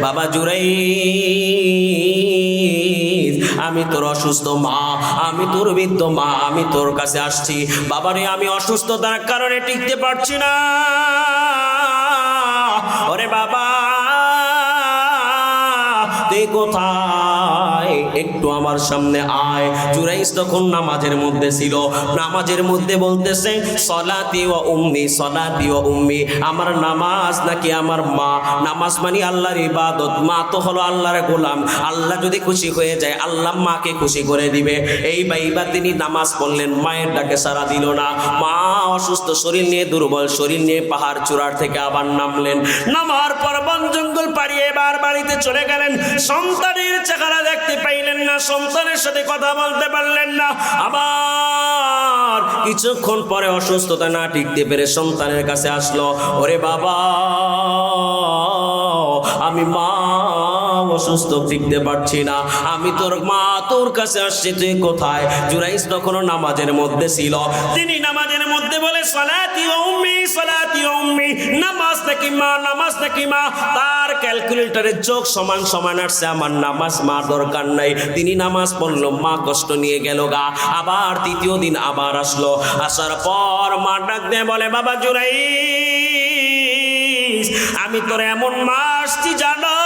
বাবা জুরাই, আমি তোর অসুস্থ মা, আমি তোর বৃদ্ধ মা, আমি তোর কাছে আসছি। বাবারে আমি অসুস্থতার কারণে টিকতে পারছি না। ওরে বাবা তুই কোথায়, একটু আমার সামনে আয়। জুরাইজ তখন নামাজের মধ্যে ছিল, নামাজের মধ্যে বলতেছে সলাতি ওয়া উম্মি, সলাতি ওয়া উম্মি, আমার নামাজ নাকি আমার মা। নামাজ মানে আল্লাহর ইবাদত, মা তো হলো আল্লাহর গোলাম। আল্লাহ যদি খুশি হয়ে যায় আল্লাহ মাকে খুশি করে দিবে। এই ভাইবা তিনি নামাজ পড়লেন, মায়ের ডাকে সাড়া দিল না। মা অসুস্থ শরীর নিয়ে, দুর্বল শরীর নিয়ে পাহাড় চূড়ার থেকে আবার নামলেন। নামার পর বন জঙ্গল পাড়িয়ে এবার বাড়িতে চলে গেলেন। সন্তানের চেহারা দেখতে পাইলেন না, সন্তানের সাথে কথা বলতে পারলেন না। আবার কিছুক্ষণ পরে অসুস্থতা না টিকতে পেরে সন্তানের কাছে আসলো, ওরে বাবা আমি মা অসুস্থ, টিকতে পারছি না, আমি তোর মা, তোর কাছে আসছি, তুই কোথায়? জুরাইজ তখনও নামাজের মধ্যে ছিল। তিনি নামাজের মধ্যে বলে সলাতি ওয়া উম্মি, সলাতি ওয়া উম্মি, নামাজ নাকি মা, নামাজ নাকি মা। তার ক্যালকুলেটরের চোখ সমান সমান আসছে, আমার নামাজ মা দরকার নাই। তিনি নামাজ পড়লো, মা কষ্ট নিয়ে গেল গা। আবার তৃতীয় দিন আবার আসলো, আসার পর মা ডাক দিয়ে বলে বাবা জুরাইজ, আমি তোর এমন মা আসছি জানো,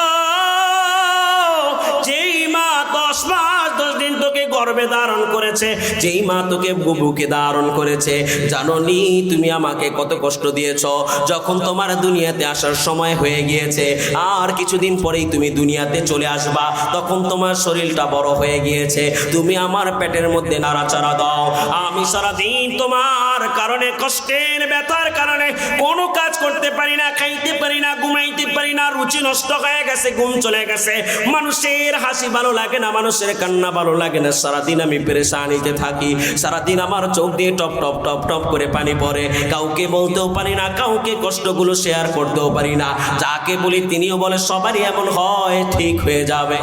যেই মা 10 মাস 10 দিন তোকে গর্ভে ধারণ করেছে, যেই মা তোকে বুকে ধারণ করেছে। জানো নি তুমি আমাকে কত কষ্ট দিয়েছো। যখন তোমার দুনিয়াতে আসার সময় হয়ে গিয়েছে, আর কিছুদিন পরেই তুমি দুনিয়াতে চলে আসবা, তখন তোমার শরীরটা বড় হয়ে গিয়েছে, তুমি আমার পেটের মধ্যে নাড়াচাড়া দাও। আমি সারাদিন তোমার কারণে, কষ্টের ব্যথার কারণে কোনো কাজ করতে পারি না, খাইতে পারি না, ঘুমাইতে পারি না, রুচি নষ্ট হয়ে গেছে, ঘুম চলে গেছে, মানুষের হাসি ভালো লাগে না, মানুষের কান্না ভালো লাগে না, সারাদিন আমি পেরেশানিতে থাকি, সারাদিন আমার চোখ দিয়ে টপ টপ টপ টপ করে পানি পড়ে, কাউকে বলতেও পারি না, কাউকে কষ্টগুলো শেয়ার করতেও পারি না। যাকে বলি তিনিও বলে সবারই এমন হয়, ঠিক হয়ে যাবে।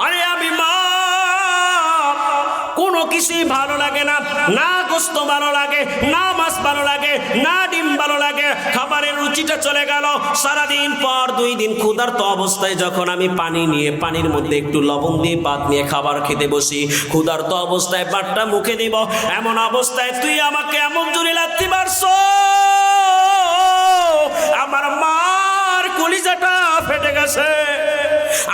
আরে আমি মা, কোনো কিছুই ভালো লাগে না, না গোস্ত ভালো লাগে, না মাছ ভালো লাগে, না ডিম ভালো লাগে, খাবারের রুচিটা চলে গেল। সারাদিন পর 2 দিন ক্ষুধার্ত অবস্থায় যখন আমি পানি নিয়ে, পানির মধ্যে একটু লবণ দিয়ে ভাত নিয়ে খাবার খেতে বসি, ক্ষুধার্ত অবস্থায় ভাতটা মুখে দিব, এমন অবস্থায় তুই আমাকে এমন জোরে লাথি মারছো, আমার মার কলিজাটা ফেটে গেছে।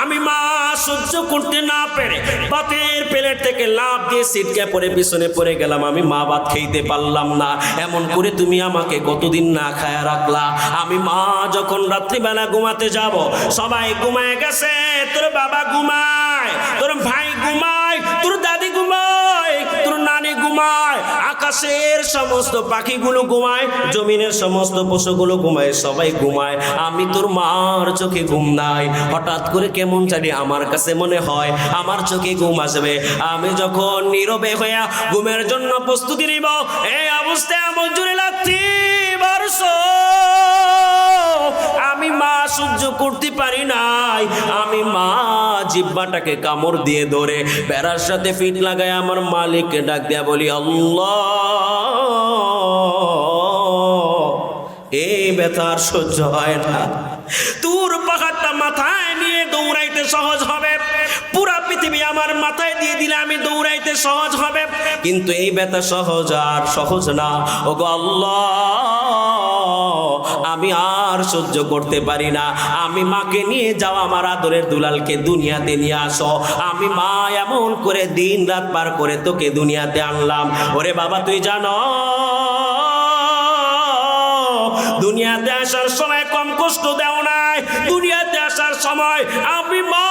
আমি মা সহ্য করতে না পেরে ভাতের প্লেট থেকে লাফ দিয়ে ছিটকে পড়ে পিছনে পড়ে গেলাম। আমি মা ভাত খেতে পারলাম না। এমন করে তুমি আমাকে কতদিন না খায়া রাখলা। আমি মা যখন রাত্রিবেলা ঘুমাতে যাব, সবাই ঘুমায় গেছে, তোর বাবা ঘুমায়, তোর ভাই ঘুমায়, তোর দাদি ঘুমায়, তোর নানি ঘুমায়, আকাশের সমস্ত পাখিগুলো ঘুমায়, জমিনের সমস্ত পশুগুলো ঘুমায়, সবাই ঘুমায়, আমি তোর মার চোখে ঘুম নাই। হঠাৎ করে কেমন জানি আমার কাছে মনে হয় আমার চোখে ঘুম আসবে। আমি যখন নীরবে হইয়া ঘুমের জন্য প্রস্তুতি নিব, এই অবস্থায় আমার জোরে লাথি মারছো। আমি মা সহ্য করতে পারি নাই। আমি মা জিহ্বাটাকে কামড় দিয়ে ধরে বেড়ার সাথে ফিট লাগায় আমার মালিককে ডাক দিয়া বলি, আল্লাহ এই ব্যথার সহ্য হয় না। তোর পাহাড়টা মাথায় নিয়ে দৌড়াইতে সহজ হবে, পুরা পৃথিবী আমার মাথায় দিয়ে দিলে আমি দৌড়াইতে সহজ হবে, কিন্তু এই ব্যথা সহজ না। ওগো আল্লাহ, আমি আর সহ্য করতে পারি না। আমি মাকে নিয়ে যাও, আমার আদরের দুলালকে দুনিয়াতে নিয়ে আসো। আমি মা এমন করে দিন রাত পার করে তোকে দুনিয়াতে আনলাম। ওরে বাবা তুই জানো দুনিয়াতে আসার সময় কম কষ্ট দেও নাই। দুনিয়াতে আসার সময় আমি মা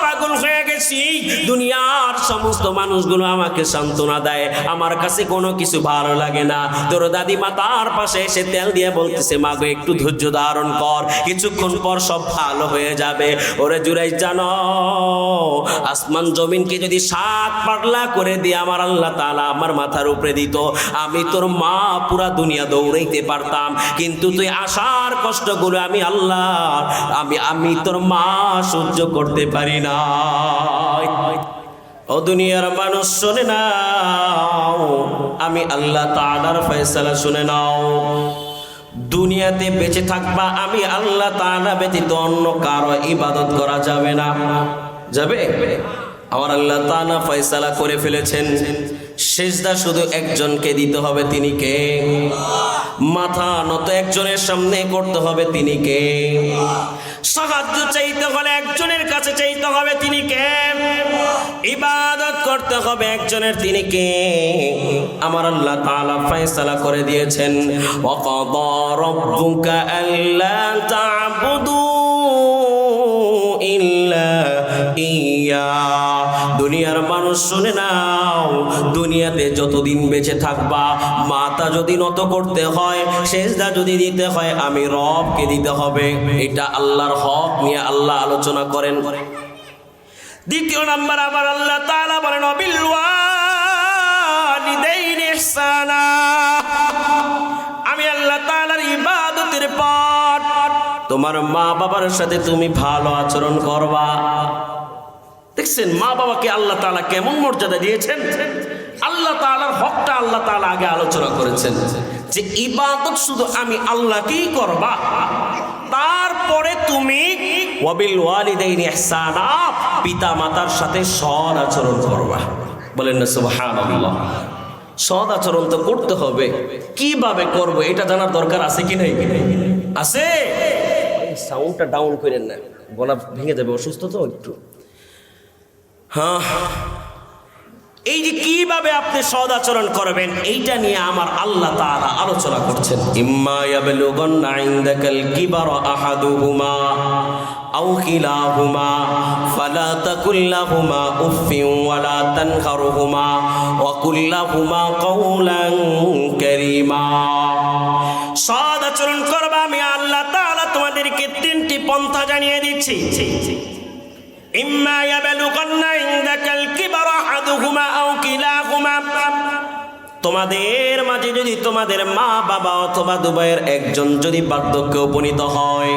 পাগল হয়ে গেছি। দুনিয়ার সমস্ত মানুষগুলো আমাকে সান্ত্বনা দেয়, আমার কাছে কোনো কিছু ভালো লাগে না। তোর দাদিমা তার পাশে এসে তেল দিয়ে বলতেছে, মা গো একটু ধৈর্য ধারণ কর, কিছুক্ষণ পর সব ভালো হয়ে যাবে। ওরে জুরাইজ জানো, আসমান জমিনকে যদি 7 পাগলা করে দিয়ে আমার আল্লাহ তাআলা আমার মাথার উপরে দিত, আমি তোর মা পুরা দুনিয়া দৌড়াইতে পারতাম। কিন্তু তুই আসার কষ্টগুলো আমি আল্লাহ, আমি তোর মা সহ্য করতে পারি না। ও দুনিয়ার মানুষ শুনে নাও, আমি আল্লাহ তাআলার ফয়সালা শুনে নাও। দুনিয়াতে বেঁচে থাকবা, আমি আল্লাহ তাআলা ব্যতীত অন্য কারো ইবাদত করা যাবে না। যাবে? আমার আল্লাহ তাআলা ফয়সালা করে ফেলেছেন, সিজদা শুধু একজনকে দিতে হবে। তিনি কে? মাথা নত একজনের সামনে করতে হবে। তিনি কে? সাহায্য চাইতে হলে একজনের কাছে চাইতে হবে। তিনি কে? ইবাদত করতে হবে একজনের। তিনি কে? আমার আল্লাহ তাআলা ফয়সালা করে দিয়েছেন, ওয়াকাদা রাব্বুকা আল্লা তা'বুদু ইল্লা ইয়া। দুনিয়ার মানুষ শুনে নাও, দুনিয়াতে যতদিন বেঁচে থাকবা, মাথা যদি নত করতে হয়, সেজদা যদি দিতে হয়, আমি রবকে দিতে হবে। এটা আল্লাহর হক নিয়ে আল্লাহ আলোচনা করেন। দ্বিতীয় নাম্বার আমার আল্লাহ তাআলা বলেন, বিল ওয়ালিদাইনি ইহসানা। আমি আল্লাহ তাআলার ইবাদতের পর তোমার মা বাবার সাথে তুমি ভালো আচরণ করবা। দেখছেন মা বাবাকে আল্লাহ তাআলা কেমন মর্যাদা দিয়েছেন। আল্লাহ তাআলার হকটা আল্লাহ তাআলা আগে আলোচনা করেছেন যে ইবাদত শুধু আমি আল্লাহকেই করবা, তারপরে তুমি ওয়াবিল ওয়ালিদাইনি ইহসানা, পিতা মাতার সাথে সৎ আচরণ করবা। বলেন না সুবহানাল্লাহ। সৎ আচরণ তো করতে হবে, কিভাবে করব এটা জানার দরকার আছে কি নাই? আছে। সাউন্ডটা ডাউন করেন না, গলা ভেঙে যাবে, অসুস্থ তো একটু। হ্যাঁ, এই যে কিভাবে আপনি সৎ আচরণ করবেন এইটা নিয়ে আমার আল্লাহ তাআলা আলোচনা করছেন। ইম্মা ইয়াবলুগান্না ইনদাকাল কিবারা আহাদুহুমা আও কিলাহুমা ফালা তাকুল লাহুমা উফফিন ওয়ালা তানহারহুমা ওয়া কুল লাহুমা কাওলান কারীমা। সৎ আচরণ করবা আমি আল্লাহ তাআলা তোমাদেরকে তিনটি পন্থা জানিয়ে দিচ্ছি। ইম্মা ইয়াবলুগান্না ইনদাকাল কিবারা আহাদুহুমা আও কিলাহুমা, তোমাদের মাঝে যদি তোমাদের মা বাবা অথবা দুবাইয়ের একজন যদি বার্ধক্যে উপনীত হয়,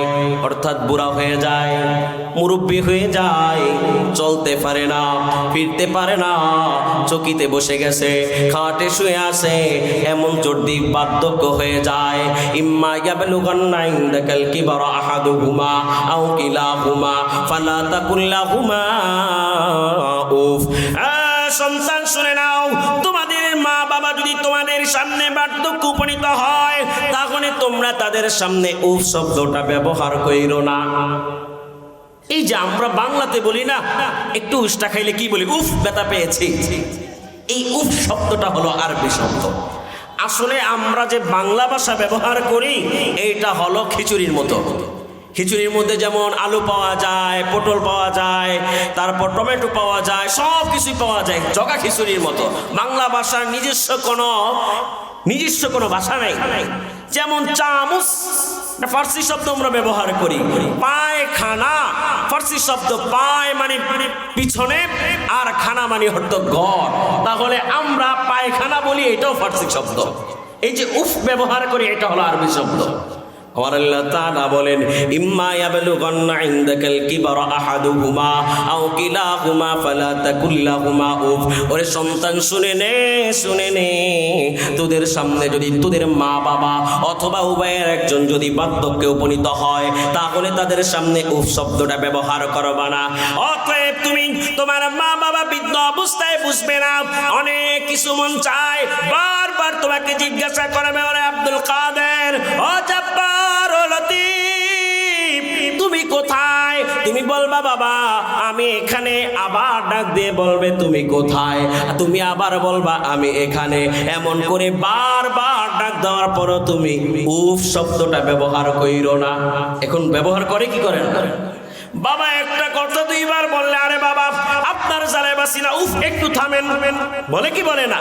অর্থাৎ বুড়া হয়ে যায়, মুরব্বী হয়ে যায়, চলতে পারে না, ফিরতে পারে না, চকিতে বসে গেছে, খাটে শুয়ে আছে, এমন যদি বার্ধক্য হয়ে যায়, ইম্মা ইয়াবলুগান্না ইনদাকাল কিবারা আহাদুহুমা আও কিলাহুমা ফালা তাকুল লাহুমা উফ। সন্তান শুনে নাও, তোমাদের মা বাবা যদি তোমাদের সামনে বার্ধক্য উপনীত হয়, তাহলে তোমরা তাদের সামনে উফ শব্দটা ব্যবহার কইরো না। এই যে আমরা বাংলাতে বলি না, একটু উষ্টা খাইলে কি বলি? উফ, ব্যথা পেয়েছি। এই উফ শব্দটা হলো আরবি শব্দ। আসলে আমরা যে বাংলা ভাষা ব্যবহার করি এইটা হলো খিচুড়ির মতো। খিচুড়ির মধ্যে যেমন আলু পাওয়া যায়, পটল পাওয়া যায়, তারপর টমেটো পাওয়া যায়, সব কিছুই পাওয়া যায়, জগা খিচুড়ির মতো। বাংলা ভাষার নিজস্ব কোনো ভাষা নাই। যেমন চামচ ফার্সি শব্দ আমরা ব্যবহার করি, পায়খানা ফার্সি শব্দ, পায় মানে পিছনে আর খানা মানে হতো ঘর, তাহলে আমরা পায়খানা বলি, এটাও ফার্সি শব্দ। এই যে উফ ব্যবহার করি এটা হলো আরবি শব্দ। আমার আল্লাহ তাআলা বলেন, ইম্মা ইয়াবলুগান্না ইনদাকাল কিবারা আহাদুহুমা আও কিলাহুমা ফালা তাকুল লাহুমা উফ। ওরে সন্তান শুনে নে, তোদের সামনে যদি তোদের মা বাবা অথবা উভয়ের একজন যদি বার্ধক্যে উপনীত হয়, তাহলে তাদের সামনে উফ শব্দটা ব্যবহার করবা না। অতএব তুমি তোমার মা বাবা বৃদ্ধ অবস্থায় বুঝবে না, অনেক কিছু মন চায়, বারবার তোমাকে জিজ্ঞাসা করবে, ওরে আব্দুল কাদের, ও জব্বার, তুমি কোথায়? তুমি বলবা বাবা আমি এখানে, আবার ডাক দিয়ে বলবে তুমি কোথায়? তুমি আবার বলবা আমি এখানে। এমন করে বারবার ডাক দেওয়ার পরও তুমি উফ শব্দটা ব্যবহার কইরো না। এখন ব্যবহার করে কি করেন? বাবা একটা কথা দুইবার বললে, আরে বাবা আপনার জ্বালায় বাসি না, উফ একটু থামেন, বলে কি বলে না?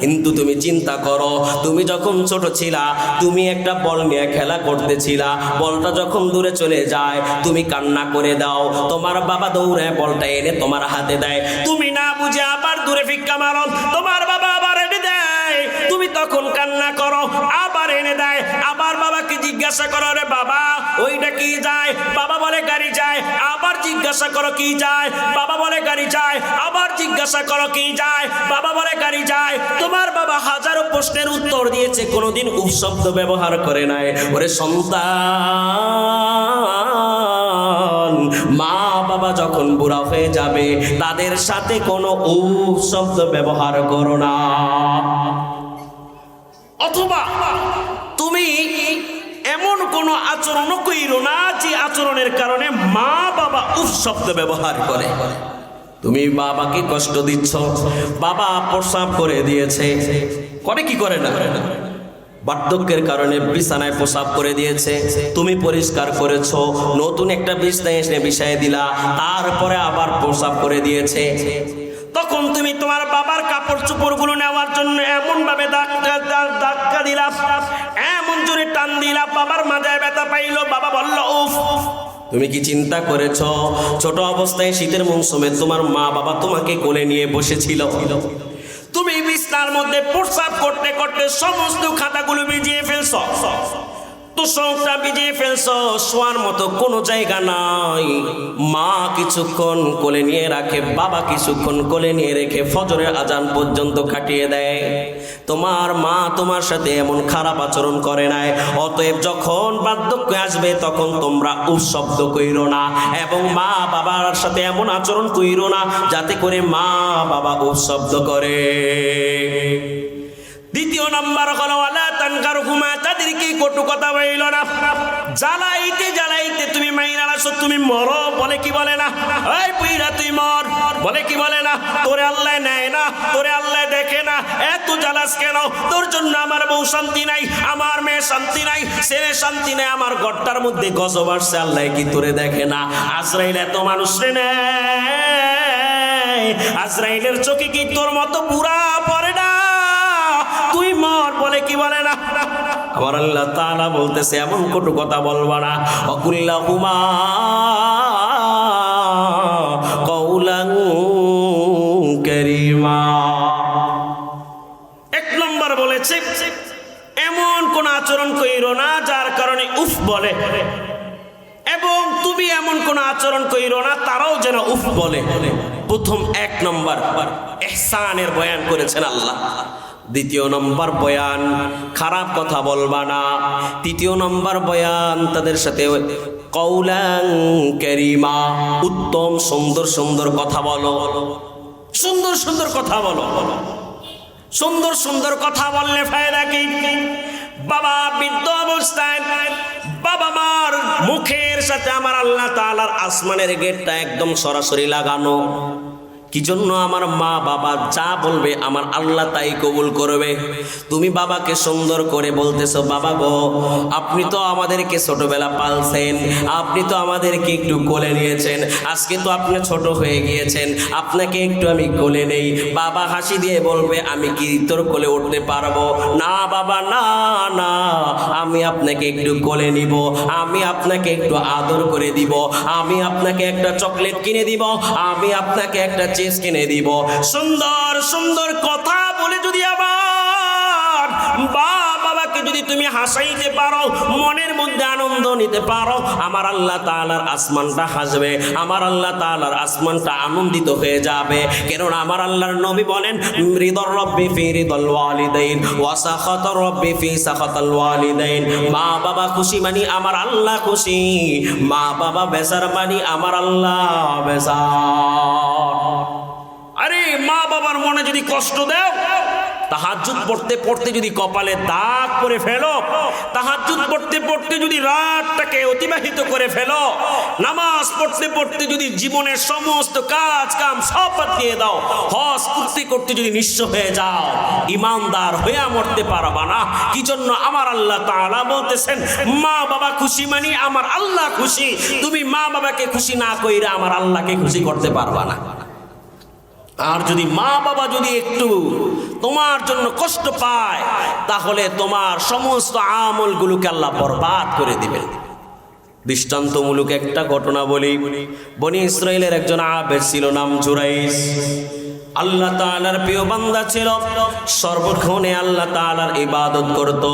কিন্তু তুমি চিন্তা করো, তুমি যখন ছোট ছিলা, তুমি একটা বল নিয়ে খেলা করতেছিলা, বলটা যখন দূরে চলে যায় তুমি কান্না করে দাও, তোমার বাবা দৌড়ে বলটা এনে তোমার হাতে দেয়, তুমি না বুঝে আবার দূরে ফিক্কা মারো, তোমার বাবা আবার এনে দেয়, তুমি তুমি তখন কান্না করো, আবার এনে দেয়। আবার বাবাকে জিজ্ঞাসা করো, রে বাবা ওইটা কি যায়? বাবা বলে গাড়ি যায়। আবার জিজ্ঞাসা করো কি যায়? বাবা বলে গাড়ি যায়। আবার জিজ্ঞাসা করো কি যায়? বাবা বলে গাড়ি যায়। তোমার বাবা হাজারো প্রশ্নের উত্তর দিয়েছে, কোনোদিন উফ শব্দ ব্যবহার করে নাই। ওরে সন্তান, মা বাবা যখন বুড়া হয়ে যাবে তাদের সাথে কোনো উফ শব্দ ব্যবহার করো না। অথবা তুমি এমন কোনো আচরণ কইরো না যে আচরণের কারণে মা বাবা উফ শব্দ ব্যবহার করে। তুমি বাবাকে কষ্ট দিচ্ছ, বাবা প্রস্রাব করে দিয়েছে, করে কি করে না, বার্ধক্যের কারণে বিছানায় প্রস্রাব করে দিয়েছে, তুমি পরিষ্কার করেছো, নতুন একটা বিছানায় এসে বিছায় দিলা, তারপরে আবার প্রস্রাব করে দিয়েছে। তখন তুমি তোমার বাবার কাপড় চোপড় গুলো নেওয়ার জন্য এমন ভাবে ধাক্কা দিলা, এমন জোরে টান দিলা, বাবার মাথায় ব্যথা পাইলো, বাবা বলল উফ। তুমি কি চিন্তা করেছো ছোট অবস্থায় শীতের মৌসুমে তোমার মা বাবা তোমাকে কোলে নিয়ে বসেছিল? তুমি বিছানার মধ্যে প্রস্রাব করতে করতে সমস্ত খাতাগুলো ভিজিয়ে ফেলছো, তোষকটা ভিজিয়ে ফেলছো, শোয়ার মতো কোনো জায়গা নাই। মা কিছুক্ষণ কোলে নিয়ে রাখে, বাবা কিছুক্ষণ কোলে নিয়ে রেখে ফজরের আজান পর্যন্ত কাটিয়ে দেয়। তোমার মা তোমার সাথে এমন খারাপ আচরণ করে নাই। অতএব যখন বার্ধক্য আসবে তখন তোমরা উফ শব্দ কইরো না, এবং মা বাবার সাথে এমন আচরণ কইরো না যাতে করে মা বাবা উফ শব্দ করে। দ্বিতীয় নাম্বার হলো ওয়ালা তানকারহুমা, তাদেরকে কটু কথা বইল না। জ্বালাইতে জ্বালাইতে তুমি মাইরা আসো, তুমি মরো বলে কি বলে না, এই পুইরা তুই মর বলে কি বলে না, তোরে আল্লাহ নেয় না, তোরে আল্লাহ দেখে না, এত জ্বালাস কেন? তোর জন্য আমার বউ শান্তি নাই, আমার মেয়ে শান্তি নাই, ছেলে শান্তি নাই, আমার ঘরটার মধ্যে গজব আসছে, আল্লাহ কি তোরে দেখে না? আজরাইল এত মানুষ রে নেয়, আজরাইলের চোখে কি তোর মতো পুরা পড়ে না? তুই মর বলে কি বলে না। আমার আল্লাহ তাআলা বলতেছে এমন কটু কথা বলবা না। অকুল্লাহুমা কওলান কারীমা। এক নম্বর বলেছে এমন কোন আচরণ কইরো না যার কারণে উফ বলে, এবং তুমি এমন কোন আচরণ কইরো না তারাও যেন উফ বলে। প্রথম এক নম্বর ইহসানের বয়ান করেছেন আল্লাহ। দ্বিতীয় নম্বর বয়ান খারাপ কথা বলবা না। তৃতীয় নম্বর বয়ান তাদের সাথে কওলান কারীমা, উত্তম সুন্দর সুন্দর কথা বলো, সুন্দর সুন্দর কথা বলো। সুন্দর সুন্দর কথা বললে ফায়দা কি? বাবা বৃদ্ধ অবস্থায় বাবা মার মুখের সাথে আমার আল্লাহ তাআলার আসমানের গেটটা একদম সরাসরি লাগানো। কি জন্য? আমার মা বাবা যা বলবে আমার আল্লাহ তাই কবুল করবে। তুমি বাবাকে সুন্দর করে বলতেছো, বাবা গো আপনি তো আমাদেরকে ছোটবেলা পালছেন, আপনি তো আমাদেরকে একটু কোলে নিয়েছেন, আজকে তো আপনি ছোট হয়ে গিয়েছেন, আপনাকে একটু আমি কোলে নেই। বাবা হাসি দিয়ে বলবে, আমি কি তোর কোলে উঠতে পারবো? না বাবা, না না, আমি আপনাকে একটু কোলে নিব, আমি আপনাকে একটু আদর করে দিব, আমি আপনাকে একটা চকলেট কিনে দিব, আমি আপনাকে একটা চিজ কিনে দিব। সুন্দর সুন্দর কথা বলে যদি আবার বাবাকে যদি তুমি হাসাইতে পারো, মনের মধ্যে আনন্দ নিতে পারো, আমার আল্লাহ তাআলার আসমানটা হাসবে, আমার আল্লাহ তাআলার আসমানটা আনন্দিত হয়ে যাবে। কেননা আমার আল্লাহর নবী বলেন, রিদর রব্বি ফি রিদল ওয়ালিদাইন ওয়া সাখাতার রব্বি ফি সাখাতাল ওয়ালিদাইন। মা বাবা খুশি মানি আমার আল্লাহ খুশি, মা বাবা বেজার মানি আমার আল্লাহ বেজার। আরে মা বাবার মনে যদি কষ্ট দাও, তাহাজ্জুদ পড়তে পড়তে যদি কপালে দাগ করে ফেলো, তাহাজ্জুদ পড়তে পড়তে যদি রাতটাকে অতিবাহিত করে ফেলো, নামাজ পড়তে পড়তে যদি জীবনের সমস্ত কাজ কাম সব বাদ দিয়ে দাও, হজ করতে করতে যদি নিঃস্ব হয়ে যাও, ইমানদার হয়ে মরতে পারবা না। কি জন্য? আমার আল্লাহ তাআলা বলতেছেন মা বাবা খুশি মানি আমার আল্লাহ খুশি। তুমি মা বাবাকে খুশি না কইরা আমার আল্লাহকে খুশি করতে পারবা না। আর যদি মা বাবা যদি একটু তোমার জন্য কষ্ট পায়, তাহলে তোমার সমস্ত আমলগুলোকে আল্লাহ বরবাদ করে দিবেন। দৃষ্টান্তমূলক একটা ঘটনা বলি। বনি ইসরাইলের একজন আবেদ ছিল, নাম জুরাইজ। আল্লাহ তাআলার প্রিয় বান্দা ছিল, সর্বক্ষণে আল্লাহ তাআলার ইবাদত করত।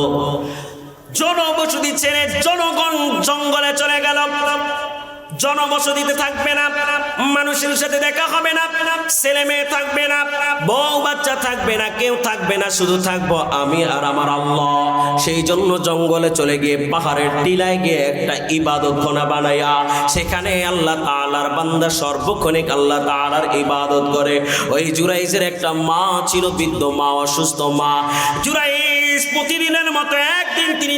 জনবসতি ছেড়ে জনগণ জঙ্গলে চলে গেল। জনবসতিতে থাকবে না, মানুষের সাথে দেখা হবে না, ছেলে মেয়ে থাকবে না, বউ বাচ্চা থাকবে না, কেউ থাকবে না, শুধু থাকবো আমি আর আমার আল্লাহ। সেই জন্য জঙ্গলে চলে গিয়ে পাহাড়ের টিলায় গিয়ে একটা ইবাদতখানা বানাইয়া সেখানে আল্লাহ তাআলার বান্দা সর্বক্ষণিক আল্লাহ তাআলার ইবাদত করে। ওই জুরাইজের একটা মা ছিল, বৃদ্ধ মা, অসুস্থ মা। জুরাইজ প্রতিদিনের মতো একদিন তিনি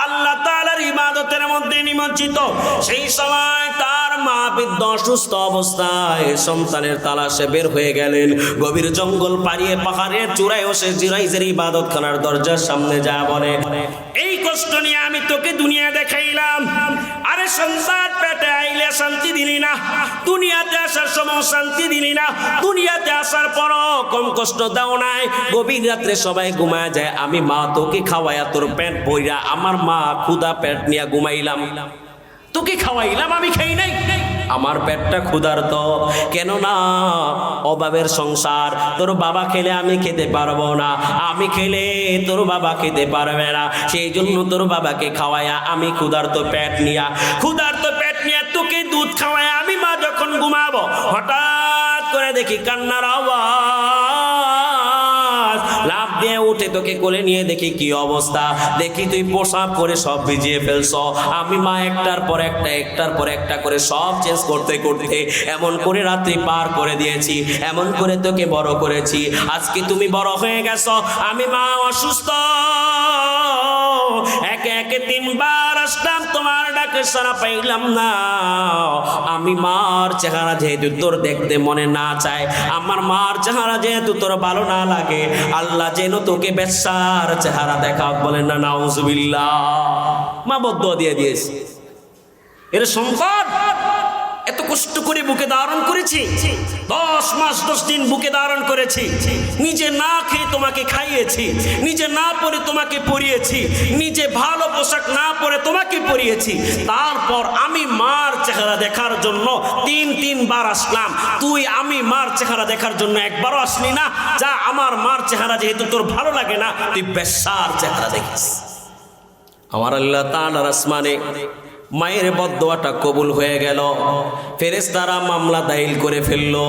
আল্লাহ তাআলার ইবাদতের মধ্যে নিমজ্জিত। সেই সময় তার মা বৃদ্ধ অসুস্থ অবস্থায় সন্তানের তালাশে বের হয়ে গেলেন। গভীর জঙ্গল পাড়িয়ে পাহাড়ের চূড়ায় বসে জুরাইজের ইবাদতখানার দরজার সামনে যা বলে, এই কষ্ট নিয়ে আমি তোকে দুনিয়া দেখাইলাম, আরে সন্তান পেটে আইলে শান্তি দিলি না, দুনিয়াতে আসার সময় শান্তি দিলি না, দুনিয়াতে আসার পরও কম কষ্ট দাও নাই। গভীর রাত্রে সবাই ঘুমায় যায়, আমি মা তোকে খাওয়াইয়া তোর পেট বইরা আমার মা ক্ষুধা পেট নিয়ে ঘুমাইলাম, তোকে খাওয়াইলাম, আমি খাই নাই, আমার পেটটা ক্ষুধার্ত। কেননা অভাবের সংসার, তোর বাবা খেলে আমি খেতে পারবো না, আমি খেলে তোর বাবা খেতে পারবে না, সেই জন্য তোর বাবাকে খাওয়াইয়া আমি ক্ষুধার্ত পেট নিয়া তোকে দুধ খাওয়াইয়া আমি মা যখন ঘুমাবো, হঠাৎ করে দেখি কান্নার আওয়াজ, লাফ দিয়ে উঠে তোকে কোলে নিয়ে দেখি কি অবস্থা, দেখি তুই পোশাক করে সব ভিজিয়ে ফেলছ। আমি মা একটার পর একটা করে সব চেঞ্জ করতে করতে এমন করে রাত্রি পার করে দিয়েছি, এমন করে তোকে বড় করেছি। আজকে তুমি বড় হয়ে গেছো, আমি মা অসুস্থ, একে একে 3 বার আসলাম, তোমার ডাকে সাড়া পাইলাম না। আমি মার চেহারা যেহেতু তোর দেখতে মনে না চায়, আমার মার চেহারা যেহেতু তোর ভালো না লাগে, আল্লাহ যেন তোকে বেশ্যার চেহারা দেখা। বলেন না নাউজুবিল্লাহ। মা বদদুয়া দিয়ে দিয়েছে, এর সন্তান এত কষ্ট করে বুকে ধারণ করেছি, 10 মাস 10 দিন বুকে ধারণ করেছি, নিজে না খেয়ে তোমাকে খাইয়েছি, নিজে না পরে তোমাকে পরিয়েছি, নিজে ভালো পোশাক না পরে তোমাকে পরিয়েছি, তারপর আমি মার চেহারা দেখার জন্য 3 বার আসলাম, তুই আমি মার চেহারা দেখার জন্য একবারও আসলি না। যা, আমার মার চেহারা যেহেতু তোর ভালো লাগে না, তুই বেশ্যার চেহারা দেখিস। আমার আল্লাহ তাআলার আসমানে মায়ের বদদোয়াটা কবুল হয়ে গেল, ফেরেশতারা মামলা দায়ের করে ফেললো।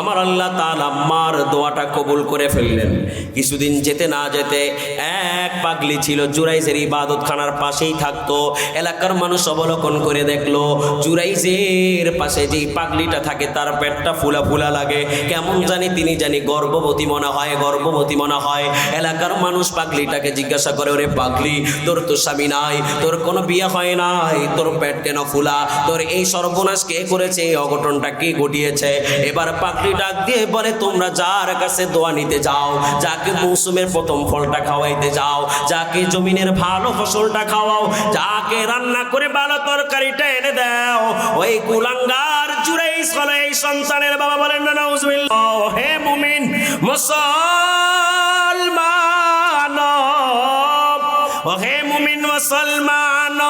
আমার আল্লাহ তাআলা মার দোয়াটা কবুল করে ফেললেন। কিছুদিন যেতে না যেতে এক পাগলি ছিল, জুরাইজের ইবাদতখানার পাশেই থাকতো। এলাকার মানুষ অবলোকন করে দেখলো জুরাইজের পাশে যেই পাগলিটা থাকে তার পেটটা ফুলা ফুলা লাগে, কেমন জানি তিনি গর্ভবতী মনে হয়। এলাকার মানুষ পাগলিটাকে জিজ্ঞাসা করে, ওরে পাগলি, তোর তো স্বামী নাই, তোর কোনো বিয়ে হয় নাই, তোর পেট কেন ফুলা, তোর এই সর্বনাশ কে করেছে, এই অঘটনটা কে ঘটিয়েছে? এবার পাগলি ডাক দিয়ে বলে, তোমরা যার কাছে দোয়া নিতে যাও, যাকে মৌসুমের প্রথম ফলটা খাওয়াইতে যাও, যাকে জমিনের ভালো ফসলটা খাওয়াও, যাকে রান্না করে ভালো তরকারিটা এনে দাও, ওই কুলাঙ্গার জুরাইজ হলো এই সন্তানের বাবা। বলেন না নাউজুবিল্লাহ। হে মুমিন মুসলমান, ও হে মুমিন মুসলমান,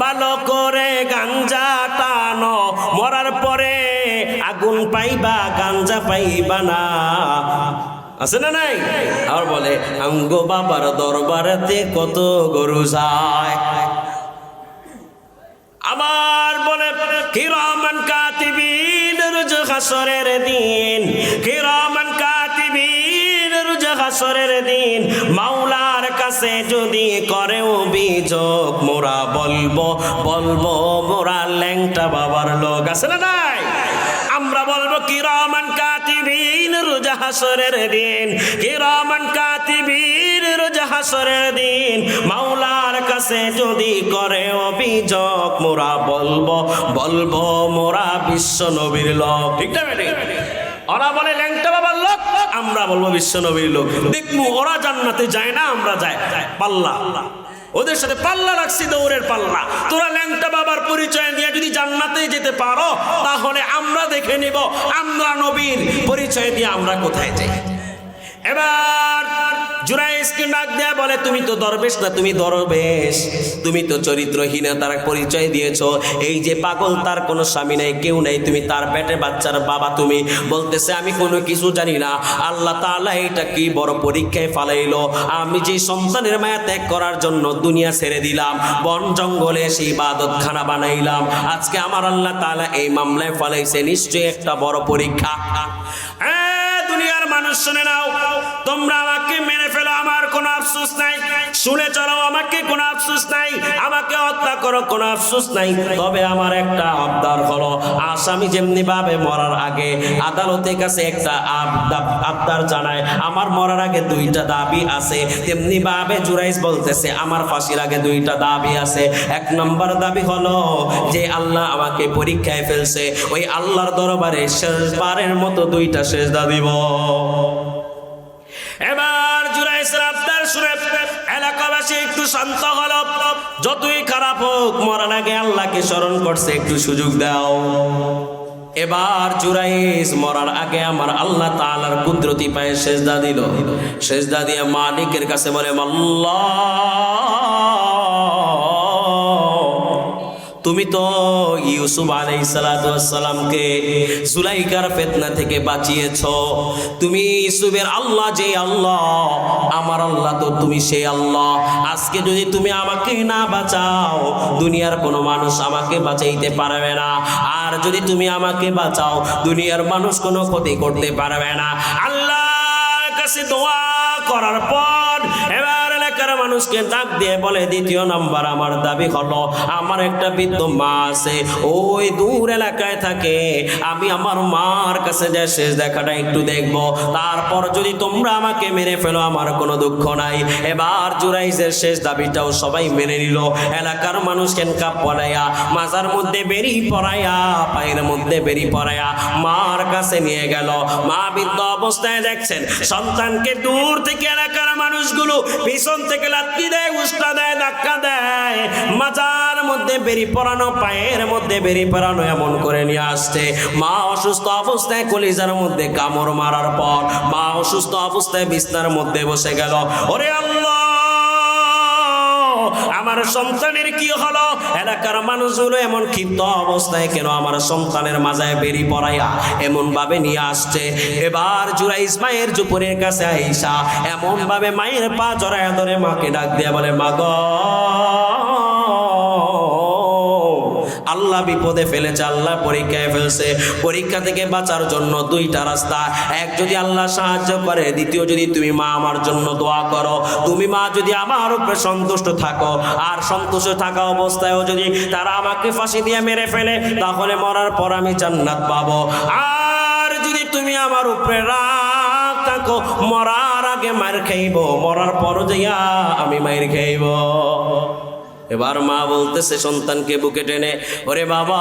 ভালো করে গাঞ্জা টানো, মরার পরে আগুন পাইবা, গাঞ্জা পাইবা না। আছে না নাই? আর বলে, আঙ্গো বাবার দরবারেতে কত গরু যায়। আবার বলে, কিরামান কাতিবিন রোজ হাসরের দিন, কিরামান কাতিবিন রোজ হাসরের দিন, মাওলার কাছে যদি করে অভিযোগ, মোরা বলবো মোরা ল্যাংটা বাবার লোক। আছে না নাই? আমরা বলবো কিরামান কাতিবিন রোজ হাসরের দিন, কিরামান কাতিবিন রোজ হাসরের দিন, মাওলার কাছে যদি করে অভিযোগ, মোরা বলবো মোরা বিশ্ব নবীর লোক। ঠিক না বেটি? ওরা বলে ল্যাংটা বাবার লোক, আমরা বলবো বিশ্ব নবীর লোক। দেখবো ওরা জান্নাতে যায় না, আমরা যাই। পাল্লা, ওদের সাথে পাল্লা রাখছি, দৌড়ের পাল্লা। তোরা ল্যাংটা বাবার পরিচয় দিয়ে যদি জান্নাতে যেতে পারো, তাহলে আমরা দেখে নিব আমরা নবীর পরিচয় দিয়ে আমরা কোথায় যাই। এবার জুরাইজকে ডাক দেয়া বলে, তুমি তো দরবেশ না, তুমি দরবেশ, তুমি তো চরিত্রহীনতার পরিচয় দিয়েছো। এই যে পাগল, তার কোনো স্বামী নাই, কেউ নাই, তুমি তার পেটে বাচ্চার বাবা। তুমি বলতেছে আমি কোনো কিছু জানি না। আল্লাহ তাআলা এটা কি বড় পরীক্ষায় ফালাইলো। আমি যে সন্তানের মায়া ত্যাগ করার জন্য দুনিয়া ছেড়ে দিলাম, বন জঙ্গলে সেই ইবাদতখানা বানাইলাম, আজকে আমার আল্লাহ তাআলা এই মামলায় ফালাইছে, নিশ্চয়ই একটা বড় পরীক্ষা। দুনিয়ার মানুষ শুনে নাও, তোমরা আমাকে মেরে ফেলো, আমার কোনো আফসোস নাই, শুনে চলো, আমাকে কোনো আফসোস নাই, আমাকে হত্যা করো, কোনো আফসোস নাই, তবে আমার একটা আবদার হলো, আসামি যেমনি ভাবে মরার আগে আদালতের কাছে একটা আবদার জানায়, আমার মরার আগে দুইটা দাবি আছে, তেমনি ভাবে জুরাইজ বলতেছে আমার ফাঁসির আগে দুইটা দাবি আছে। এক নম্বর দাবি হলো যে আল্লাহ আমাকে পরীক্ষায় ফেলছে, ওই আল্লাহর দরবারে শেষবারের মতো দুইটা সেজদা দিব। এবার জুরাইজের আবদার শুনে এলাকাবাসী একটু শান্ত হলো। যতই খারাপ হোক, মরার আগে আল্লাহকে স্মরণ করছে, একটু সুযোগ দাও। এবার জুরাইজ মরার আগে আমার আল্লাহ তাআলার কুদরতি পায়ে সেজদা দিল। সেজদা দিয়ে মালিকের কাছে বলে, আল্লাহ, তুমি তো ইউসুফ আলাইহিস সালাতু ওয়াস সালামকে জুলাইখার ফিতনা থেকে বাঁচিয়েছো। তুমি ইউসুফের আল্লাহ যে আল্লাহ, আমার আল্লাহ তো তুমি সেই আল্লাহ। আজকে যদি তুমি আমাকে না বাঁচাও, দুনিয়ার কোনো মানুষ আমাকে বাঁচাইতে পারবে না। আর যদি তুমি আমাকে বাঁচাও, দুনিয়ার মানুষ কোনো ক্ষতি করতে পারবে না। আল্লাহর কাছে দোয়া করার পর এবার এলাকার মানুষকে ডাক দিয়ে বলে, দ্বিতীয় নাম্বার আমার দাবি হলো, আমার একটা বৃদ্ধ মা আছে, ওই দূর এলাকায় থাকে, আমি আমার মার কাছে যে শেষ দেখাটা একটু দেখবো, তারপর যদি তোমরা আমাকে মেরে ফেলো, আমার কোনো দুঃখ নাই। এবার জুরাইজের শেষ দাবিটাও সবাই মেনে নিল। এলাকার মানুষ কেনকা পড়াইয়া, মাজার মধ্যে বেরি পড়াইয়া, পায়ের মধ্যে বেরি পড়াইয়া মার কাছে নিয়ে গেল। মা বৃদ্ধ অবস্থায় দেখছেন সন্তানকে দূর থেকে এলাকার মানুষগুলো পিছন থেকে লাথি দেয়, উস্তা দেয়, ধাক্কা দেয়, মাজার মধ্যে বেরি পরানো, পায়ের মধ্যে বেরি পরানো, এমন করে নিয়ে আসছে। মা অসুস্থ অবস্থায় কলিজার মধ্যে কামড় মারার পর মা অসুস্থ অবস্থায় বিছনার মধ্যে বসে গেল। ওরে আল্লাহ, আমার সন্তানের কি হলো? এলাকার মানুষগুলো এমন ক্ষিপ্ত অবস্থায় কেন আমার সন্তানের মাজায় বেরি পড়াইয়া এমন ভাবে নিয়ে আসছে। এবার জুরাইজ মায়ের জুপুরের কাছে আইসা এমন ভাবে মায়ের পা জড়ায় ধরে মাকে ডাক দিয়ে বলে, মা গো, আল্লাহ বিপদে ফেলেছে, আল্লাহ পরীক্ষায় ফেলছে। পরীক্ষা থেকে বাঁচার জন্য দুইটা রাস্তা, এক যদি আল্লাহ সাহায্য করে, দ্বিতীয় যদি তুমি মা আমার জন্য দোয়া করো। তুমি মা যদি আমার উপরে সন্তুষ্ট থাকো, আর সন্তুষ্ট থাকা অবস্থায়ও যদি তারা আমাকে ফাঁসি দিয়ে মেরে ফেলে, তাহলে মরার পর আমি জান্নাত পাবো। আর যদি তুমি আমার উপরে রাগ থাকো, মরার আগে মার খাইব, মরার পর যাইয়া আমি মার খাইব। এবার মা বলতেছে সন্তানকে বুকে টেনে, ওরে বাবা,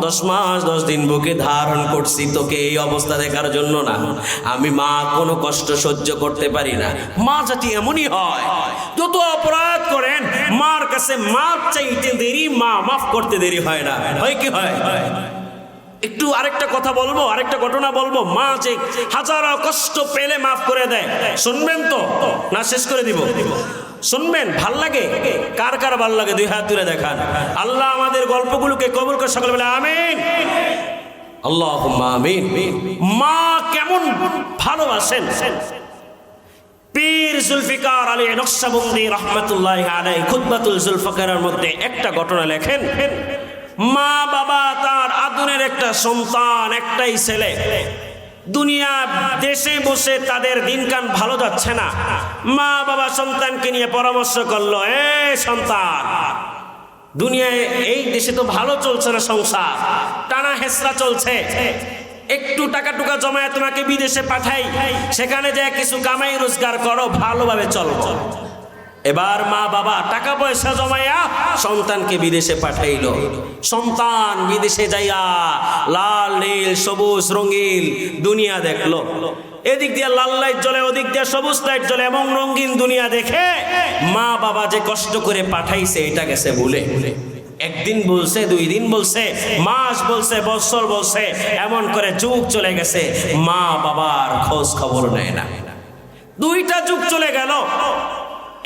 10 মাস 10 দিন বুকে ধারণ করছি তোকে এই অবস্থা দেখার জন্য না। আমি মা কোনো কষ্ট সহ্য করতে পারি না। মা জাতি এমনই হয়, যত অপরাধ করেন মার কাছে মাপ চাইতে দেরি, মা মাফ করতে দেরি হয় না। হয় কি হয়? একটু আরেকটা কথা বলবো, আরেকটা ঘটনা বলবো। মা যে হাজারো কষ্ট পেলে মাফ করে দেয়, শুনবেন তো না শেষ করে দিব? শুনবেন? ভাল লাগে? কার কার ভাল লাগে 2 হাত তুলে দেখান। আল্লাহ আমাদের গল্পগুলোকে কবুল করে, সকলে বলে আমিন, আল্লাহুম্মা আমিন। মা কেমন ভালোবাসেন। পীর জুলফিকার আলী নকশবন্দি রহমাতুল্লাহি আলাইহি খুতবাতুল জুলফিকারের মধ্যে একটা ঘটনা লেখেন। মা বাবা তার আদরের একটা সন্তান, একটাই ছেলে, দুনিয়া দেশে বসে তাদের দিনকান ভালো যাচ্ছে না। মা বাবা সন্তানকে নিয়ে পরামর্শ করলো, এ সন্তান, দুনিয়ায় এই দেশে তো ভালো চলছে না, সংসার টানা হেসরা চলছে, একটু টাকা টুকা জমায় তোমাকে বিদেশে পাঠাই, সেখানে যায় কিছু কামাই রোজগার করো, ভালোভাবে চলো। এবার মা বাবা টাকা পয়সা জমাইয়া সন্তানকে বিদেশে পাঠাইল। সন্তান বিদেশে যাইয়া লাল নীল সবুজ রঙিন দুনিয়া দেখলো। এদিক দিয়ে লাল লাইট জ্বলে, ওদিক দিয়ে সবুজ লাইট জ্বলে, এমন রঙিন দুনিয়া দেখে মা বাবা যে কষ্ট করে পাঠাইছে এটা গেছে ভুলে। একদিন বলছে, 2 দিন বলছে, মাস বলছে, বছর বলছে, এমন করে যুগ চলে গেছে, মা বাবার খোঁজ খবর নেয় না। 2টা যুগ চলে গেল।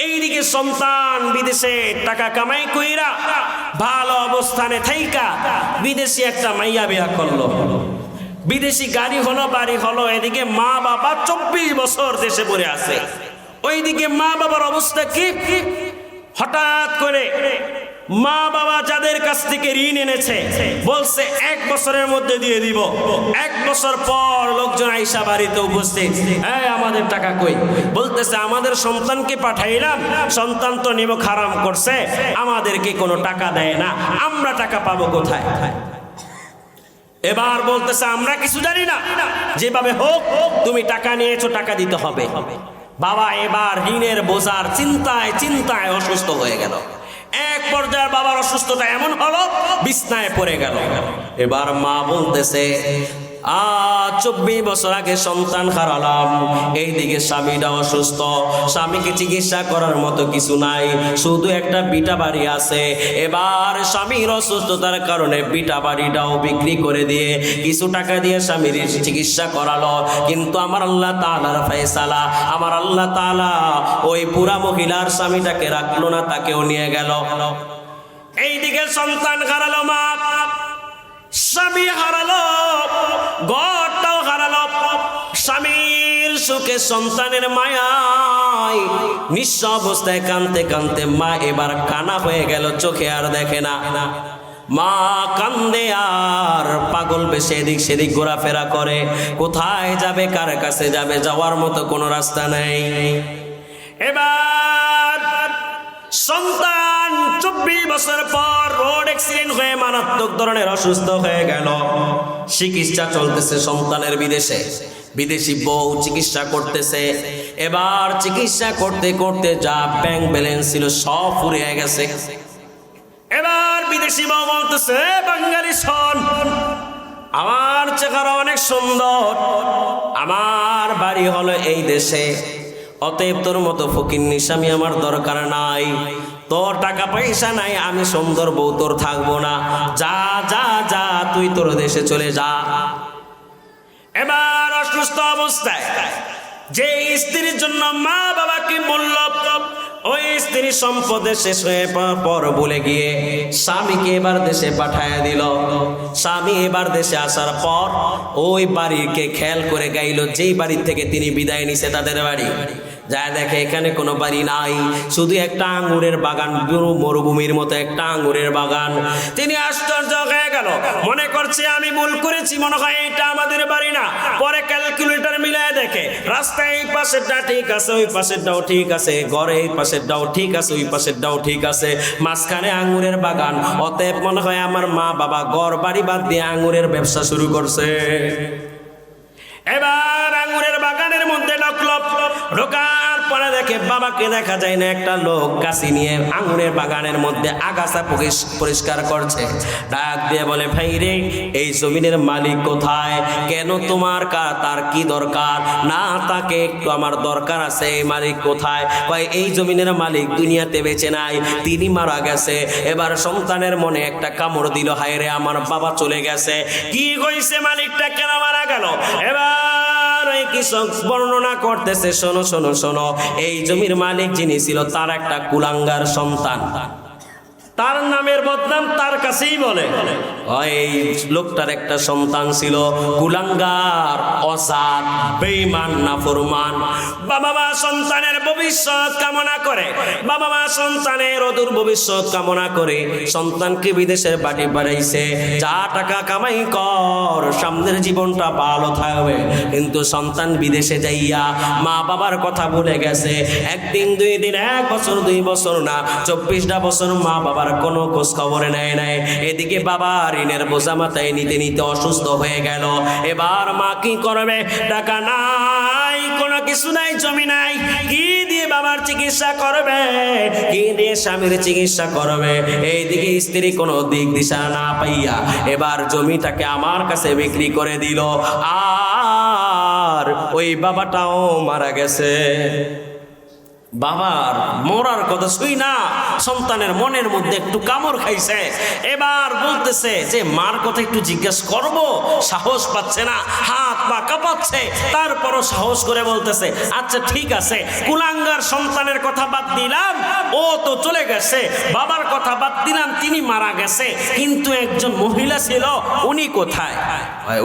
এইদিকে সন্তান বিদেশে টাকা কামাই কইরা ভালো অবস্থানে থাইকা বিদেশি একটা মাইয়া বিয়া করলো, বিদেশি গাড়ি হলো, বাড়ি হলো। এদিকে মা বাবা 24 বছর দেশে পড়ে আছে। ওইদিকে মা বাবার অবস্থা কি? হঠাৎ করে মা বাবা যাদের কাছ থেকে ঋণ এনেছে বলছে 1 বছরের মধ্যে দিয়ে দিব। 1 বছর পর লোকজন আইসা বাড়িতে উপস্থিত, হ্যাঁ আমাদের টাকা কই? বলতেছে আমাদের সন্তানকে পাঠাইলাম, সন্তান তো নিমক হারাম করছে, আমাদেরকে কোনো টাকা দেয় না, আমরা টাকা পাবো কোথায়? এবার বলতেছে আমরা কিছু জানি না, যেভাবে হোক তুমি টাকা নিয়েছো, টাকা দিতে হবে। বাবা এবার ঋণের বোঝার চিন্তায় চিন্তায় অসুস্থ হয়ে গেল। এক পর্যায়ে বাবার অসুস্থতা এমন হলো বিছনায় পড়ে গেল। এবার মা বলতেছে 24 বছর আগে সন্তান হারালাম, এইদিকে স্বামীটা অসুস্থ, স্বামীকে চিকিৎসা করার মতো কিছু নাই, শুধু একটা বিটা বাড়ি আছে। এবার স্বামীর অসুস্থতার কারণে বিটা বাড়িটাও বিক্রি করে দিয়ে কিছু টাকা দিয়ে স্বামীর চিকিৎসা করালো। কিন্তু আমার আল্লাহ তাআলার ফয়সালা, আমার আল্লাহ তাআলা ওই বুড়া মহিলার স্বামীটাকে রাখলো না, তাকেও নিয়ে গেল। এইদিকে সন্তান হারালো, মা স্বামী হারালো, ঘরটাও হারালো। স্বামীর সুখে সন্তানের মায়ায় নিঃস্ব অবস্থায় কাঁদতে কাঁদতে মা এবার কানা হয়ে গেল, চোখে আর দেখে না। মা কান্দে আর পাগল বেশে এদিক সেদিক ঘোরাফেরা করে, কোথায় যাবে, কার কাছে যাবে, যাওয়ার মতো কোনো রাস্তা নেই। এবার সন্তান 24 বছর পর রোড অ্যাক্সিডেন্ট হয়ে মারাত্মক ধরনের অসুস্থ হয়ে গেল। চিকিৎসা চলতেছে সন্তানের বিদেশে, বিদেশি বউ চিকিৎসা করতেছে। এবার চিকিৎসা করতে করতে যা ব্যাংক ব্যালেন্স ছিল সব ফুরিয়ে গেছে। এবার বিদেশি বউ বলতেছে, বাঙালি শোন, আমার চেহারা অনেক সুন্দর, আমার বাড়ি হলো এই দেশে, অতএব তোর মতো ফকিন্নি স্বামী আমার দরকার নাই, তোর টাকা পয়সা নাই, আমি সুন্দর বউ তোর থাকবো না, যা যা যা তুই তোর দেশে চলে যা। এবার অসুস্থ অবস্থায় যে স্ত্রীর জন্য মা বাবাকে মূল্য, ওই স্ত্রী সম্পদে শেষ হয়ে পর বলে গিয়ে স্বামীকে এবার দেশে পাঠায় দিল। স্বামী এবার দেশে আসার পর ওই বাড়িকে খেয়াল করে গাইল, যেই বাড়ির থেকে তিনি বিদায় নিছে তাদের বাড়ি। যা দেখে এখানে কোনো বাড়ি নাই, শুধু একটা আঙ্গুরের বাগান, মরুভূমির মতো একটা আঙ্গুরের বাগান। তিনি আশ্চর্য হয়ে গেল, মনে করছে আমি ভুল করেছি, মনে হয় এটা আমাদের বাড়ি না। পরে ক্যালকুলেটর মিলায় দেখে রাস্তায় এই পাশেরটা ঠিক আছে, ওই পাশেরটাও ঠিক আছে, ঘরে এই পাশেরটাও ঠিক আছে, ওই পাশেরটাও ঠিক আছে, মাঝখানে আঙ্গুরের বাগান। অতএব মনে হয় আমার মা বাবা ঘর বাড়ি বাদ দিয়ে আঙ্গুরের ব্যবসা শুরু করছে। এবার আঙ্গুরের বাগানের মধ্যে ঢোকার পরে দেখে বাবাকে দেখা যায় না, একটা লোক কাশি নিয়ে আঙ্গুরের বাগানের মধ্যে আগাছা পরিষ্কার করছে। ডাক দিয়ে বলে, ভাই রে, এই জমিনের মালিক কোথায়? কেন তোমার তার কি দরকার? না, তাকে একটু আমার দরকার আছে। এই মালিক কোথায়? কয় এই জমিনের মালিক দুনিয়াতে বেঁচে নাই, তিনি মারা গেছে। এবার সন্তানের মনে একটা কামড় দিল, হায় রে আমার বাবা চলে গেছে, কি হইছে, মালিকটা কেন মারা গেল? এবার এই কৃষক বর্ণনা করতেছে, শোনো শোনো শোনো, এই জমির মালিক যিনি ছিল তার একটা কুলাঙ্গার সন্তান, তার নামের বদনাম তার কাছেই বলে। এই লোকটার একটা সন্তান ছিল কুলাঙ্গার, অসৎ, বেঈমান, নাফরমান। বাবা মা সন্তানের ভবিষ্যৎ কামনা করে, বাবা মা সন্তানের অদূর ভবিষ্যৎ কামনা করে সন্তানকে বিদেশের বাড়ি বাড়াইছে, যা টাকা কামাই কর, সামনের জীবনটা ভালো থাকবে। কিন্তু সন্তান বিদেশে যাইয়া মা বাবার কথা ভুলে গেছে। একদিন, 2 দিন, 1 বছর, 2 বছর না, 24টা বছর মা বাবার কোনো খোঁজ খবরে নেয় নাই। এদিকে বাবা ঋণের বোঝা মাথায় নিতে নিতে অসুস্থ হয়ে গেল। এবার মা কি করবে? টাকা নাই, কোনো কিছু নাই, জমি নাই, কি দিয়ে বাবার চিকিৎসা করবে? কি দিয়ে স্বামীর চিকিৎসা করবে? এইদিকে স্ত্রী কোনো দিক দিশা না পাইয়া এবার জমিটাকে আমার কাছে বিক্রি করে দিল, আর ওই বাবাটাও মারা গেছে। বাবার মরার কথা শুই না সন্তানের মনের মধ্যে একটু কামড় খাইছে। এবার বলতেছে যে মার কথা একটু জিজ্ঞেস করব, সাহস পাচ্ছে না, হাত পা কাঁপাচ্ছে। তারপরও সাহস করে বলতেছে আচ্ছা ঠিক আছে, কুলাঙ্গার সন্তানের কথা বাদ দিলাম, ও তো চলে গেছে, বাবার কথা বাদ দিলাম, তিনি মারা গেছে, কিন্তু একজন মহিলা ছিল, উনি কোথায়?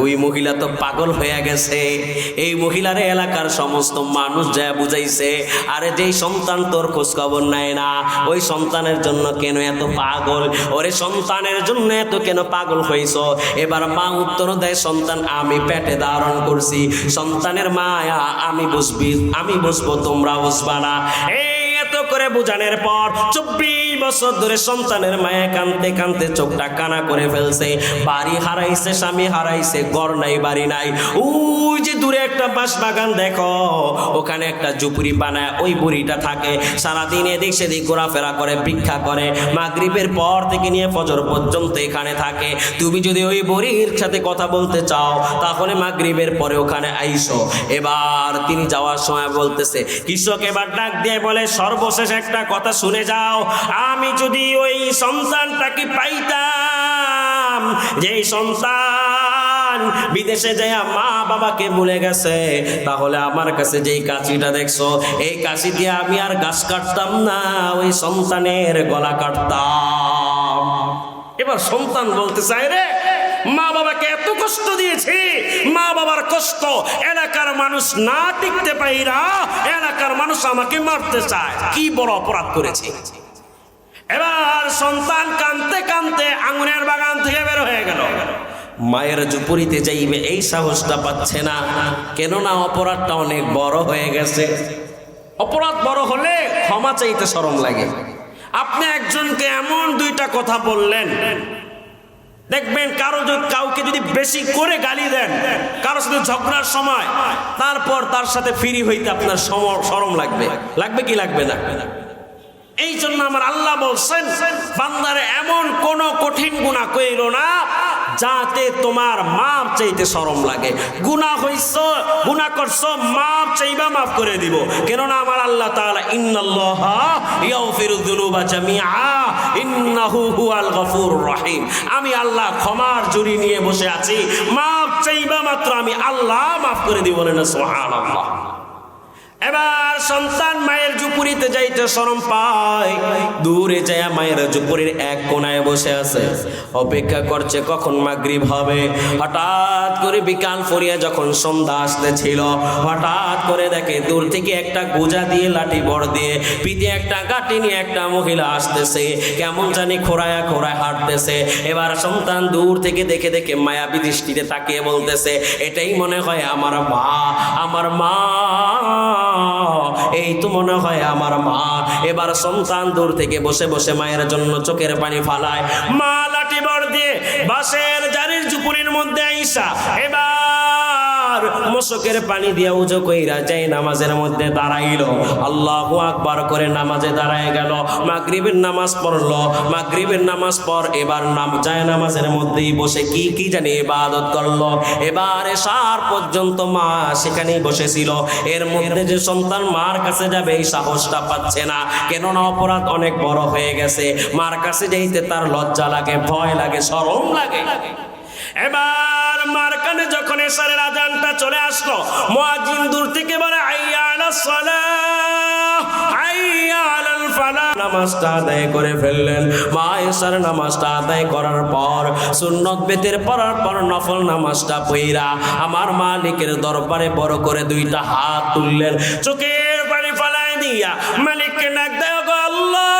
ওই মহিলা তো পাগল হয়ে গেছে। এই মহিলার এলাকার সমস্ত মানুষ যা বুঝাইছে, আরে যেই সন্তান তোর খোঁজ খবর নেয় না, ওই সন্তানের জন্য কেন এত পাগল, ওরে সন্তানের জন্য এত কেন পাগল হইছ? এবার মা উত্তর দেয়, সন্তান আমি পেটে ধারণ করছি, সন্তানের মায়া আমি বুঝবো, তোমরা বুঝবা না। এই এত করে বুঝানোর পর 24 বছর ধরে সন্তানের মায়া কানতে কানতে চোখটা কানা করে ফেলছে। বাড়ি হারাইছে, স্বামী হারাইছে, ঘর নাই বাড়ি নাই। ওই যে দূরে একটা বাঁশ বাগান দেখো, ওখানে একটা ঝুপড়ি বানায় ওই বুড়িটা থাকে, সারাদিন এদিক সেদিক ঘোরাফেরা করে, ভিক্ষা করে, মাগরিবের পর থেকে নিয়ে ফজর পর্যন্ত এখানে থাকে। তুমি যদি ওই বুড়ির সাথে কথা বলতে চাও তাহলে মাগরিবের পরে ওখানে আইসো। এবার তিনি যাওয়ার সময় বলতেছে, কৃষক এবার ডাক দিয়ে বলে, সর্বশেষ একটা কথা শুনে যাও, আমি যদি ওই সন্তানটাকে পাইতাম, যেই সন্তান বিদেশে যায় মা বাবাকে ভুলে গেছে, তাহলে আমার কাছে যেই কাঁচিটা দেখছো, এই কাঁচি দিয়ে আমি আর গাছ কাটতাম না, ওই সন্তানের গলা কাটতাম। এবার সন্তান বলতে চায়, রে মা বাবাকে এত কষ্ট দিয়েছি, মা বাবার কষ্ট এলাকার মানুষ না টিকতে পাইরা এলাকার মানুষ আমাকে মারতে চায়, কি বড় অপরাধ করেছি। এবার সন্তান কাঁদতে কাঁদতে আঙুরের বাগান থেকে বের হয়ে গেল। মায়ের ঝুপড়িতে যাইবে এই সাহসটা পাচ্ছে না, কেননা অপরাধটা অনেক বড় হয়ে গেছে। অপরাধ বড় হলে ক্ষমা চাইতে শরম লাগে। আপনি একজনকে এমন দুইটা কথা বললেন, দেখবেন কাউকে যদি বেশি করে গালি দেন, কারোর সাথে ঝগড়ার সময়, তারপর তার সাথে ফ্রি হইতে আপনার শরম লাগবে কি লাগবে না? এই জন্য আমার আল্লাহ বলছেন, বান্দারে এমন কোন কঠিন গুনাহ কইরো না যাতে তোমার মাপ চাইতে শরম লাগে। গুনাহ করছো, মাপ চাইবা, মাফ করে দিব। কেননা আমার আল্লাহ তাআলা ইন্নাল্লাহা ইয়াগফিরুয যুনুবা জামিআ ইন্নাহু হুয়াল গফুরুর রহিম, আমি আল্লাহ ক্ষমার ঝুড়ি নিয়ে বসে আছি, মাপ চাইবা মাত্র আমি আল্লাহ মাফ করে দিব। বলেন সুবহানাল্লাহ। এবার সন্তান মায়ের ঝুপড়িতে যাইতে শরম পায়, দূরে যায় মায়ের ঝুপড়ির এক কোনায় বসে আছে, অপেক্ষা করছে কখন মাগরিব হবে। হঠাৎ করে বিকাল ফুরিয়ে যখন সন্ধ্যা আসতেছিল, হঠাৎ করে দেখে দূর থেকে একটা গোজা দিয়ে, লাঠি বড় দিয়ে, পিঠে একটা গাঁটি নিয়ে একটা মহিলা আসতেছে, কেমন জানি খোঁড়ায় খোঁড়ায় হাঁটতেছে। এবার সন্তান দূর থেকে দেখে দেখে মায়াবী দৃষ্টিতে তাকিয়ে বলতেছে, এটাই মনে হয় আমার মা, আমার মা, এই তো মনে হয় আমার মা। এবার সন্তান দূর থেকে বসে বসে মায়ের জন্য চোখের পানি ফালায়। মা লাঠি বড় দিয়ে বাঁশের জারির ঝুপড়ির মধ্যে আইসা এবার মশকের পানি দিয়া উজু কইরা যায় নামাজের মধ্যে দাঁড়াইলো, আল্লাহু আকবার করে নামাজে দাঁড়ায় গেল। মাগরিবের নামাজ পড়লো, মাগরিবের নামাজ পর এবার যায় নামাজের মধ্যেই বসে কি জানি ইবাদত করলো। এবার এশার পর্যন্ত মা সেখানেই বসেছিল। এর মধ্যে যে সন্তান মার কাছে যাবে এই সাহসটা পাচ্ছে না, কেননা অপরাধ অনেক বড় হয়ে গেছে। মার কাছে যাইতে তার লজ্জা লাগে, ভয় লাগে, শরম লাগে। এবার মার কানে যখন এশারের আজানটা চলে আসলো, মুয়াজ্জিন দূর থেকে বলে, হাইয়া আলাস সালাহ, হাইয়া আলাল ফালাহ। নামাজটা আদায় করে ফেললেন। মা এশার নামাজটা আদায় করার পর সুন্নত বেতের পড়ার পর নফল নামাজটা পড়া আমার মালিকের দরবারে বড় করে দুইটা হাত তুললেন, চোখের পানি ফালায় দিয়া মালিককে ডাক দেয়, গো আল্লাহ,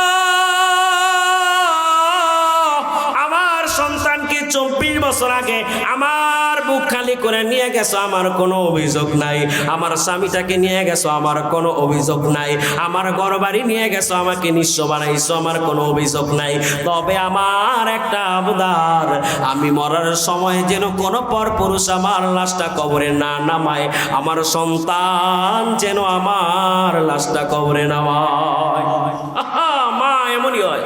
আমার সন্তানকে 24 বছর আগে আমার বুক খালি করে নিয়ে গেছো, আমার কোনো অভিযোগ নাই। আমার স্বামীটাকে নিয়ে গেছো, আমার কোনো অভিযোগ নাই। আমার ঘর বাড়ি নিয়ে গেছো, আমাকে নিঃস্ব বানাইছো, আমার কোনো অভিযোগ নাই। তবে আমার একটা আবদার, আমি মরার সময় যেন কোনো পরপুরুষ আমার লাশটা কবরে না নামায়, আমার সন্তান যেন আমার লাশটা কবরে নামায়। মা এমনই হয়।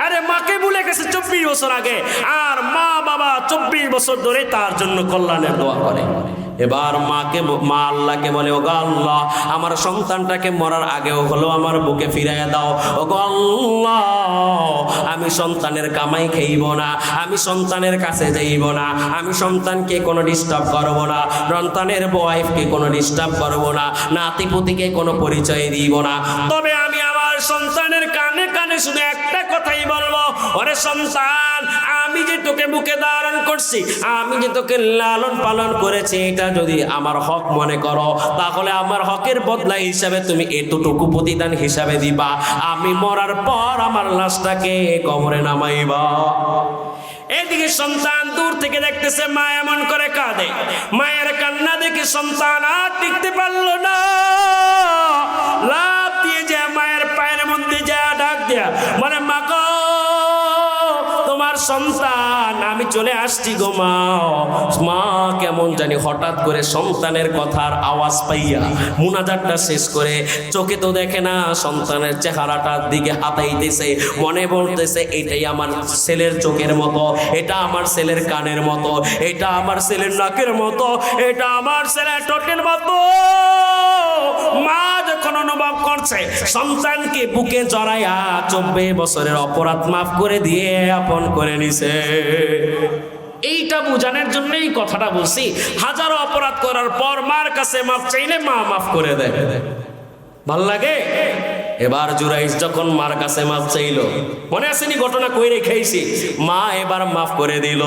আরে মাকে ভুলে গেছে 24 বছর আগে, আর মা বাবা 24 বছর ধরে তার জন্য কল্যাণের দোয়া করে। এবার মা আল্লাহকে বলে, ওগো আল্লাহ, আমার সন্তানটাকে মরার আগেও হলো আমার বুকে ফিরাইয়া দাও। ওগো আল্লাহ, আমি সন্তানের কামাই খাইব না, আমি সন্তানের কাছে যাইব না, আমি সন্তানকে কোনো ডিস্টার্ব করব না, সন্তানের ওয়াইফকে কোনো ডিস্টার্ব করব না, নাতিপুতিকে কোনো পরিচয় দিব না। তবে আমি আমার সন্তানের কানে কানে শুধু একটা কথাই বলবো, ওরে সন্তান, আমি যে তোকে বুকে ধারণ করছি, আমি যে তোকে লালন পালন করেছি, এটা যদি আমার হক মনে করো, তাহলে আমার হকের বদলা হিসাবে তুমি এতটুকু প্রতিদান হিসাবে দিবা, আমি মরার পর আমার লাশটাকে কবরে নামাইবা। এদিকে সন্তান দূর থেকে দেখতেছে মা এমন করে কাঁদে, মায়ের কান্না দেখে সন্তান আর টিকতে পারলো না, লাফ দিয়ে যায় মায়ের পায়ের মধ্যে যা ডাক দেয়া, মানে মা গো, তোমার সন্তান, আমি চলে আসছি গো মা। মা কেমন জানি হঠাৎ করে সন্তানের কথার আওয়াজ পাইয়া মুনাজাতটা শেষ করে চোখে তো দেখে না, সন্তানের চেহারাটার দিকে হাতাইতেছে, মনে বলতেছে এটাই আমার ছেলের চোখের মতো, এটা আমার ছেলের কানের মতো, এটা আমার ছেলের নাকের মতো, এটা আমার ছেলের ঠোঁটের মতো। মা যখন অনুভব করছে সন্তানকে বুকে জড়াইয়া 24 বছরের অপরাধ মাফ করে দিয়ে আপন করে নিছে, এইটা বোঝানোর জন্য এই কথাটা বলছি। হাজারো অপরাধ করার পর মার কাছে মাফ চাইলে মা মাফ করে দেয়, ভাল লাগে। এবার জুরাইস যখন মার কাছে মাফ চাইল, মনে আসেনি ঘটনা কই রেখেছি, মা এবার মাফ করে দিল।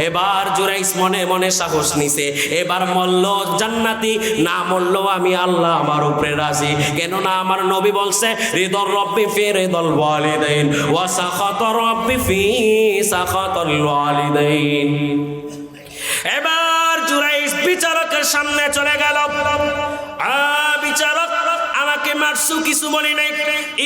এবার জুরাইস মনে মনে সাহস নিছে, এবার মরল জান্নাতি, না মরল আমি আল্লাহ আমার উপরে রাজি, কেননা আমার নবী বলছে রিদর রব্বি ফি রিদল ওয়ালিদাইন ওয়া সাখাতর রব্বি ফি সাখাতল ওয়ালিদাইন। এবার জুরাইস বিচারকের সামনে চলে গেল, বিচারক, আমাকে মারছো কিছু বলি নাই,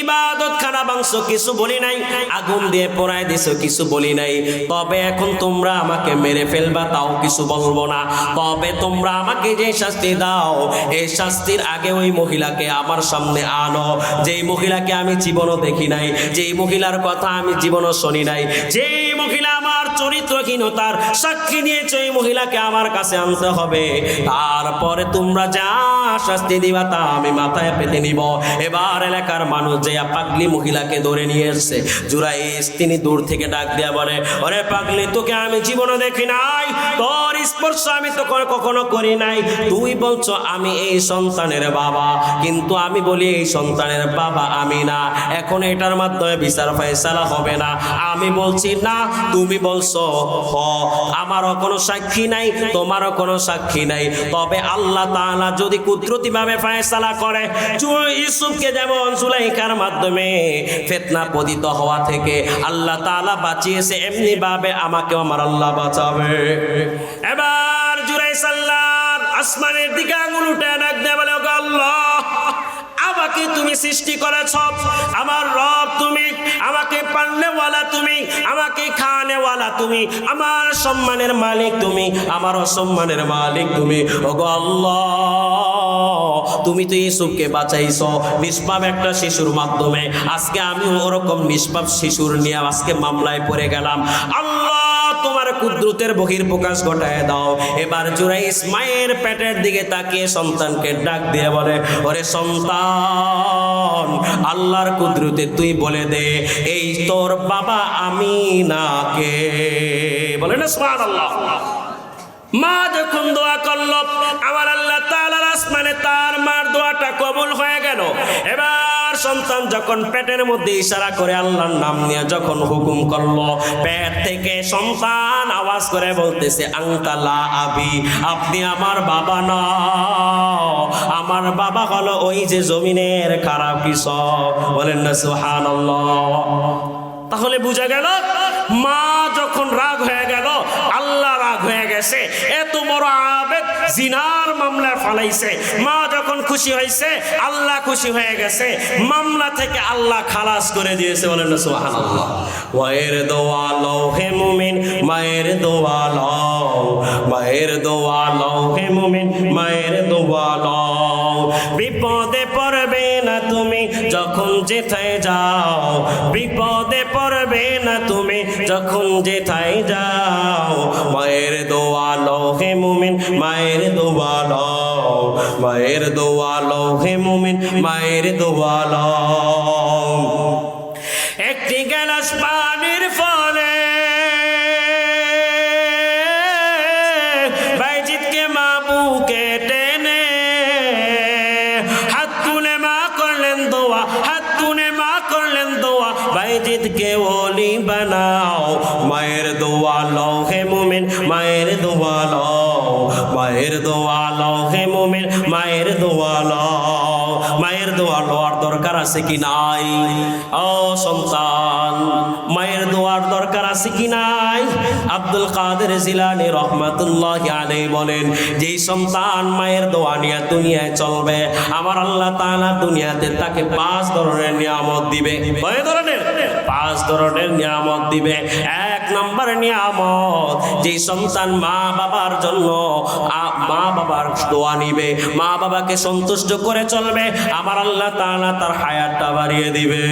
ইবাদত খানা ভাঙছো কিছু বলি নাই, আগুন দিয়ে পোড়ায় দিছো কিছু বলি নাই, তবে এখন তোমরা আমাকে মেরে ফেলবা তাও কিছু বলবো না, তবে তোমরা আমাকে যে শাস্তি দাও এই শাস্তির আগে ওই মহিলাকে আমার সামনে আনো, যেই মহিলাকে আমি জীবনও দেখি নাই, যেই মহিলার কথা আমি জীবনও শুনি নাই, যেই মহিলা আমার চরিত্রহীনতার সাক্ষী দিয়েছে, এই মহিলাকে আমার কাছে আনতে হবে, তারপরে তোমরা যা শাস্তি দিবা তা আমি মাথায় পেতে নিব। এবার এলাকার মানুষ যে পাগলি মহিলাকে ধরে নিয়ে এসছে, জুরাইস তিনি দূর থেকে ডাক দেয়া বলে, ওরে পাগলি, তোকে আমি জীবনও দেখি নাই, তোর স্পর্শ আমি তো কখনো করি নাই, তুই বলছো আমি এই সন্তানের বাবা, কিন্তু আমি বলি এই সন্তানের বাবা আমি না, এখন এটার মাধ্যমে বিচার ফয়সালা হবে না, আমি বলছি না, তুমি বলছো হ, আমারও কোনো সাক্ষী নাই, তোমারও কোনো সাক্ষী নাই, তবে আল্লাহ তাআলা যদি কুদরতি ভাবে ফয়সালা করে, ইউসুফকে যেমন জুলাইখার মাধ্যমে ফিতনা পতিত হওয়া থেকে আল্লাহ তাআলা বাঁচিয়েছে, এমনি ভাবে আমাকেও আমার আল্লাহ বাঁচাবে। এবার জুরাইস আল্লাহর আসমানের দিকে আঙুল উঠে ডাক দেয়া বলে, ওগো আল্লাহ, আমাকে তুমি সৃষ্টি করেছ, আমার রব তুমি, আমাকে পালনেওয়ালা তুমি, আমাকে খাওয়ানেওয়ালা তুমি, আমার সম্মানের মালিক তুমি, আমার অসম্মানের মালিক তুমি, ওগো আল্লাহ, তুমি তো ইউসুফকে বাঁচাইছো নিষ্পাপ একটা শিশুর মাধ্যমে, আজকে আমি ওরকম নিষ্পাপ শিশুর নিয়ে আজকে মামলায় পড়ে গেলাম, আল্লাহ তোমার কুদরতের বহির্প্রকাশ ঘটায় দাও। এবার জুরাইস মায়ের পেটের দিকে তাকিয়ে সন্তানকে ডাক দিয়ে বলে, ওরে সন্তান, আল্লাহর কুদরতে তুই বলে দে এই তোর বাবা আমি না কে, বলে না সুবহানাল্লাহ। মা যখন দোয়া করলো, আমার আল্লাহ তাআলার আসমানে তার মার দোয়াটা কবুল হয়ে গেল। এবার সন্তান যখন পেটের মধ্যে ইশারা করে আল্লাহর নাম নিয়ে যখন হুকুম করলো, পেট থেকে সন্তান আওয়াজ করে বলতেছে, আনতা লা আবি, আপনি আমার বাবা না, আমার বাবা হলো ওই যে জমিনের খারাপ কৃষক, বলেন না সুবহানাল্লাহ। তাহলে বুঝা গেল মা যখন রাগ হয়ে গেল, আল্লাহ রাগ হয়ে গেছে, এত বড় আবেদ জিনার মামলা ফালাইছে, মা যখন খুশি হয়েছে আল্লাহ খুশি হয়ে গেছে, মামলা থেকে আল্লাহ খালাস করে দিয়েছে, বলেন না সুবহানাল্লাহ। মায়ের দোয়া লও হে মুমিন, মায়ের দোয়া লও, মায়ের দোয়া লও হে মুমিন, মায়ের দোয়া লও, বিপদে পড়বে না তুমি যখন যেথায় যাও, বিপদে পড়বে না তুমি যখন যেথায় যাও, মায়ের দোয়া লও হে মুমিন, মায়ের দোয়া লও, মায়ের দোয়া লও হে মুমিন, মায়ের দোয়া লও। একটি গ্লাস পানির ফলে বাইজিৎকে মা বুকে টেনে হাত তুলে মা করলেন দোয়া, হাত তুলে মা করলেন দোয়া, বাইজিৎকে ওলি বানাও। মায়ের দোয়া লও হে মুমিন, মায়ের দোয়া লও, মায়ের দোয়া লও হে মুমিন, মায়ের দোয়া লও। মায়ের দোয়া লওয়ার দরকার আছে কি নাই? ও সন্তান, মায়ের দোয়ার দরকার আছে কি নাই? আব্দুল কাদের জিলানী রহমাতুল্লাহি আলাইহি বলেন, যেই সন্তান মায়ের দোয়া নিয়ে দুনিয়ায় চলবে, আমার আল্লাহ তাআলা দুনিয়াতে তাকে 5 ধরনের নিয়ামত দিবে। কয় ধরনের? 5 ধরনের নিয়ামত দিবে। 1 নম্বর নিয়ামত, যেই সন্তান মা বাবার জন্য মা বাবার দোয়া নিবে, মা বাবাকে সন্তুষ্ট করে চলবে, আমার আল্লাহ তাআলা তার হায়াতটা বাড়িয়ে দিবে।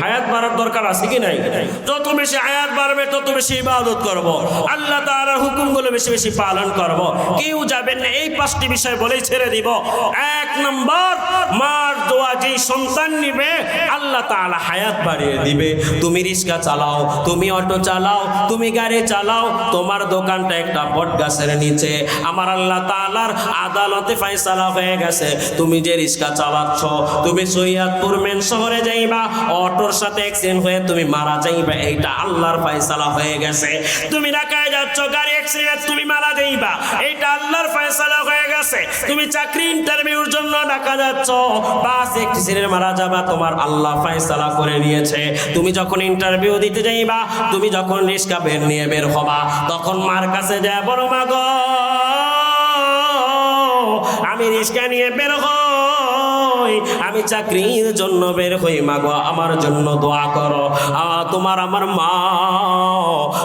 হায়াত বাড়ার দরকার আছে কি নাই? যত বেশি হায়াত বাড়বে তত বেশি ইবাদত করব, আল্লাহ তাআলার হুকুমগুলো বেশি বেশি পালন করব। কেউ যাবেন না, এই 5টি বিষয় বলেই ছেড়ে দিব। 1 নম্বর, মার দোয়া যেই সন্তান নিবে, আল্লাহ তাআলা হায়াত বাড়িয়ে দিবে। তুমি রিক্সা চালাও, তুমি অটো চালাও, তুমি গাড়ি চালাও, তোমার দোকানটা একটা বট গাছের নিচে, আমার আল্লাহ তাআলার আদালতে ফয়সালা হয়ে গেছে, তুমি যে রিক্সা চালাচ্ছ, তুমি সৈয়দপুর মেন শহরে যাইবা, অটোর সাথে অ্যাক্সিডেন্ট হয়ে তুমি মারা যাইবা, এইটা আল্লাহর ফয়সালা হয়ে গেছে। তুমি ঢাকায় যাচ্ছ, গাড়ি অ্যাক্সিডেন্ট, তুমি মারা যাইবা, এইটা আল্লাহর ফয়সালা হয়ে গেছে। তুমি চাকরি ইন্টারভিউর জন্য ঢাকা যাচ্ছ, বাস অ্যাক্সিডেন্ট মারা যাবা, তোমার আল্লাহ ফয়সালা করে নিয়েছে। তুমি যখন ইন্টারভিউ দিতে যাইবা, তুমি যখন রিক্সা নিয়ে বের হবা, তখন মার কাছে যায়, বড় মা গো, আমি রিক্সা নিয়ে বের হই, আমি চাকরির জন্য বের হই, মাগো আমার জন্য দোয়া করো। তোমার আমার মা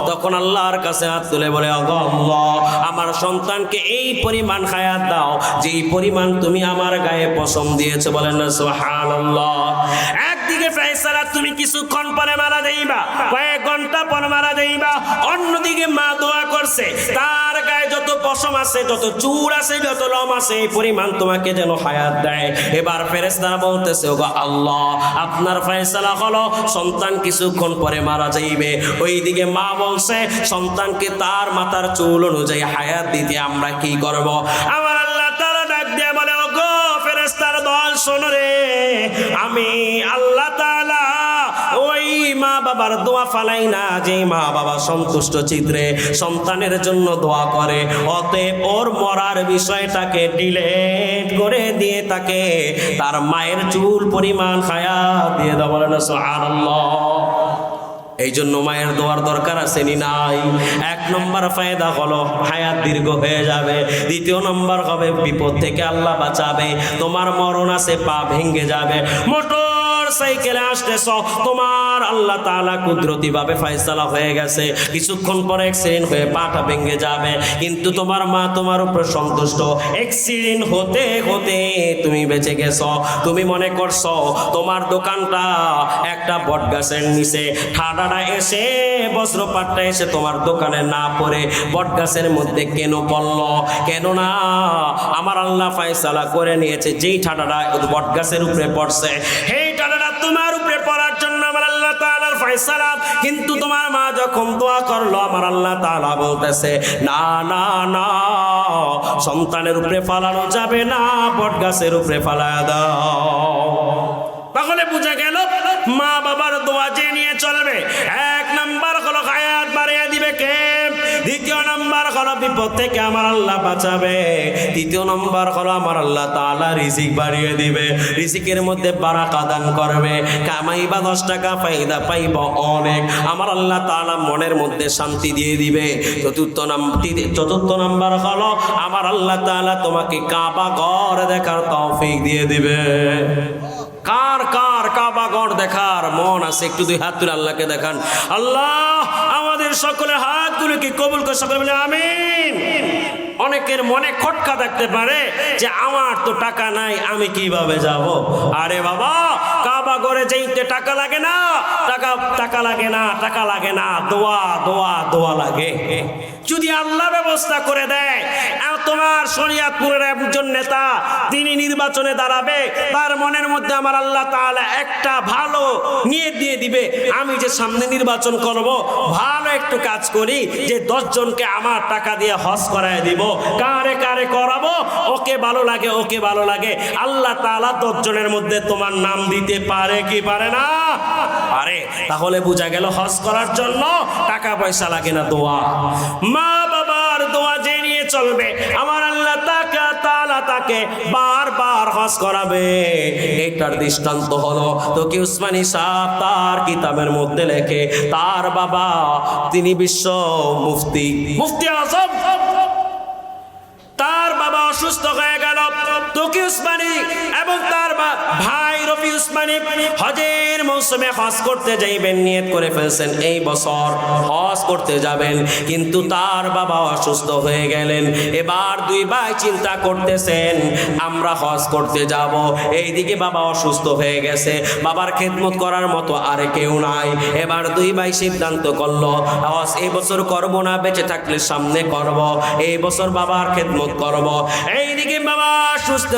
তখন আল্লাহর কাছে হাত তুলে বলে, ওগো আল্লাহ, আমার সন্তানকে এই পরিমাণ হায়াত দাও যেই পরিমাণ তুমি আমার গায়ে পশম দিয়েছো। বলেন না সুবহানাল্লাহ। একদিকে ফয়সালা তুমি কিছুক্ষণ পরে মারা যাইবা, কয়েক ঘন্টা পরে মারা যাইবা, অন্যদিকে মা দোয়া করছে, তার গায়ে যত পশম আছে, যত চুল আছে, যত লোম আছে, এই পরিমাণ তোমাকে যেন হায়াত দেয়। এবার ফেরেশতারা বলতেছে, ওগো আল্লাহ, আপনার ফয়সালা হলো সন্তান কিছুক্ষণ পরে মারা যাইবে। ওইদিকে মা বলছে, সন্তানকে তার মাথার চুল অনুযায়ী হায়াত দিতে আমরা কি করব? আমার আল্লাহ তাআলা ডাক দিয়ে বলে, ওগো ফেরেশতার দল, শোনো রে, আমি আল্লাহ তাআলা ওই মা বাবার দোয়া ফালাই না, যে মা বাবা সন্তুষ্ট চিত্রে সন্তানের জন্য দোয়া করে, অতএব ওর মরার বিষয়টাকে ডিলেট করে দিয়ে তাকে তার মায়ের চুল পরিমাণ হায়াত দিয়ে দাও। বলেন সুবহানাল্লাহ। এই জন্য মায়ের দোয়ার দরকার আছে নি নাই? 1 নম্বর ফায়দা হলো হায়াত দীর্ঘ হয়ে যাবে। 2 নম্বর হবে বিপদ থেকে আল্লাহ বাঁচাবে। তোমার মরণ আছে, পা ভেঙে যাবে, মোটর সাইকেলে আসতেছ, তোমার আল্লাহ তাআলা কুদরতি ভাবে ফয়সালা হয়ে গেছে, কিছুক্ষণ পরে অ্যাক্সিডেন্ট হয়ে পাটা ভেঙে যাবে, কিন্তু তোমার মা তোমার উপর সন্তুষ্ট। অ্যাক্সিডেন্ট হতে হতে তুমি বেঁচে গেছো। তুমি মনে করছো তোমার দোকানটা একটা বট গাছের নিচে, ঠাডাটা এসে বজ্রপাতটা এসে তোমার দোকানে না পড়ে বট গাছের মধ্যে কেন পড়লো? কেন না আমার আল্লাহ ফয়সালা করে নিয়েছে, যেই ঠাডাটা বট গাছের উপরে পড়ছে, সেই ঠাডাটা তোমার উপরে পড়ার জন্য আমার আল্লাহ তাআলার ফয়সালা। কিন্তু তোমার মা যখন দোয়া করলো, আমার আল্লাহ তাআলা বলতেছে, না না না, সন্তানের উপরে ফালানো যাবে না, বট গাছের উপরে ফালায়া দাও। তাহলে বুঝা গেল মা বাবার দোয়া যে নিয়ে চলবে। 1 নম্বর হলো হায়াত বাড়িয়ে দিবে কে? 2 নম্বর হলো বিপদ থেকে আমার আল্লাহ বাঁচাবে। 3 নম্বর হলো আমার আল্লাহ তাআলা রিজিক বাড়িয়ে দিবে, রিজিকের মধ্যে বারাকা দান করবে। কামাইবা 10 টাকা, ফায়দা পাইব অনেক, আমার আল্লাহ তাআলা মনের মধ্যে শান্তি দিয়ে দিবে। 4 নম্বর হলো আমার আল্লাহ তাআলা তোমাকে কাবা ঘর দেখার তৌফিক দিয়ে দিবে। কার কার কাবা ঘর দেখার মন আছে? একটু 2 হাত তুলে আল্লাহকে দেখান। আল্লাহ আমাদের সকলের হাতগুলোকে কবুল করে, সকলে বলে আমিন। অনেক অনেকের মনে খটকা থাকতে পারে যে আমার তো টাকা নাই, আমি কিভাবে যাব? আরে বাবা, কাবা ঘরে যেতে টাকা লাগে না, টাকা লাগে না, টাকা লাগে না, দোয়া দোয়া দোয়া লাগে। যদি আল্লাহ ব্যবস্থা করে দেয়, তোমার শরীয়তপুরের একজন নেতা তিনি নির্বাচনে দাঁড়াবে, তার মনের মধ্যে আমার আল্লাহ তাআলা একটা ভালো নিয়ত দিয়ে দিবে, আমি যে সামনে নির্বাচন করব, ভালো একটু কাজ করি যে 10 জনকে আমার টাকা দিয়ে হজ করায় দিব, কারে কারে করাবো, ওকে ভালো লাগে, ওকে ভালো লাগে, আল্লাহ তাআলা 10 জনের মধ্যে তোমার নাম দিতে পারে কি পারে না? পারে। তাহলে বোঝা গেল হজ করার জন্য টাকা পয়সা লাগে না, দোয়া, মা বাবার দোয়া যে নিয়ে চলবে, আমার আল্লাহ তাআলা তাকে বারবার হজ করাবে। এটার দৃষ্টান্ত হলো তকি উসমানী সাহেব তার কিতাবের মধ্যে লেখে, তার বাবা তিনি বিশ্ব মুফতি আজম, তার বাবা অসুস্থ হয়ে গেল। তকি উসমানী এবং তার ভাই রফি উসমানী হজের মৌসুমে হজ করতে যাইবেন, নিয়ত করে ফেলছেন এই বছর হজ করতে যাবেন, কিন্তু তার বাবা অসুস্থ হয়ে গেলেন। এবার দুই ভাই চিন্তা করতেছেন আমরা হজ করতে যাব, এইদিকে বাবা অসুস্থ হয়ে গেছে, বাবার খেদমত করার মতো আর কেউ নাই। এবার দুই ভাই সিদ্ধান্ত করলো হজ এই বছর করব না, বেঁচে থাকলে সামনে করব, এই বছর বাবার খেদমত করব। এইদিকে বাবা সুস্থ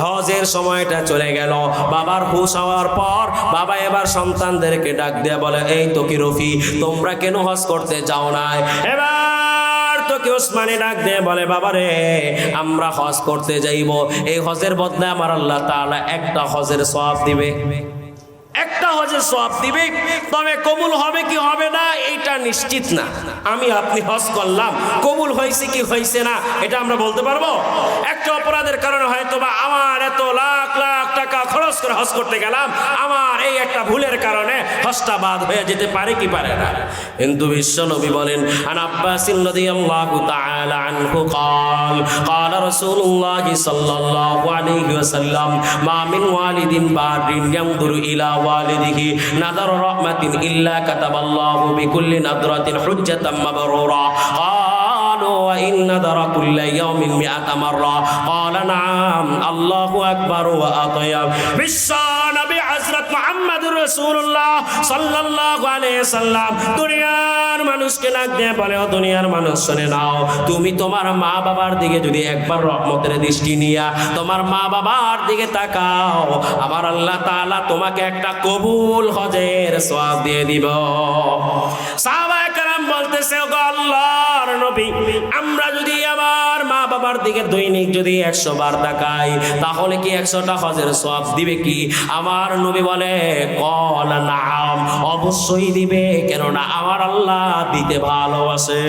হজের সময়টা চলে গেল। বাবার হুঁশ হওয়ার পর বাবা এবার সন্তানদেরকে ডাক দিয়ে বলে, এই তো কি রফি, তোমরা কেন হজ করতে যাও না? এবার তো কি উসমানী ডাক দিয়ে বলে, বাবারে আমরা হজ করতে যাইব, এই হজের বদলে আমার আল্লাহ তাআলা একটা হজের সওয়াব দিবে, একটা হজের সওয়াব দিবে, তবে কবুল হবে কি হবে না এইটা নিশ্চিত না। আমি আপনি হজ করলাম, কবুল হয়েছে কি হয়েছে না এটা আমরা বলতে পারবো? একটা অপরাধের কারণে হয়তো বা আমার এত লাখ লাখ টাকা খরচ করে হজ করতে গেলাম, আমার এই একটা ভুলের কারণে হজটা বাদ হয়ে যেতে পারে কি পারে না? কিন্তু বিশ্ব নবী বলেন, আন আব্বাস রাদিয়াল্লাহু তাআলা আনহু قال قال رسول الله صلى الله عليه وسلم ما من والد بار ينظر الى والده نظر رحمة إلا كتب الله بكل نظرة حجة مبرورا قالوا وإن نظر كل يوم 100 مرة قال نعم الله أكبر وأطيب بالنبي حضرت محمد رسول الله صلى الله عليه وسلم দুনিয়ার মানুষকে ডাক দিয়ে বলে, ও দুনিয়ার মানুষ শুনে নাও, তুমি তোমার মা বাবার দিকে যদি একবার রহমতের দৃষ্টি নিয়া তোমার মা বাবার দিকে তাকাও, আমার আল্লাহ তাআলা তোমাকে একটা কবুল হজের সওয়াব দিয়ে দিব। সাহাবায়ে কেরাম বলতেছে, ও আল্লাহর নবী, আমরা যদি আমার মা বাবার দিকে দৈনিক যদি 100 বার তাকাই, তাহলে কি 100টা হজের সওয়াব দিবে কি? আমার নবী বলে, ক্বালা নাআম, অবশ্যই দিবে, কেননা আমার আল্লাহ দিতে ভালোবাসে।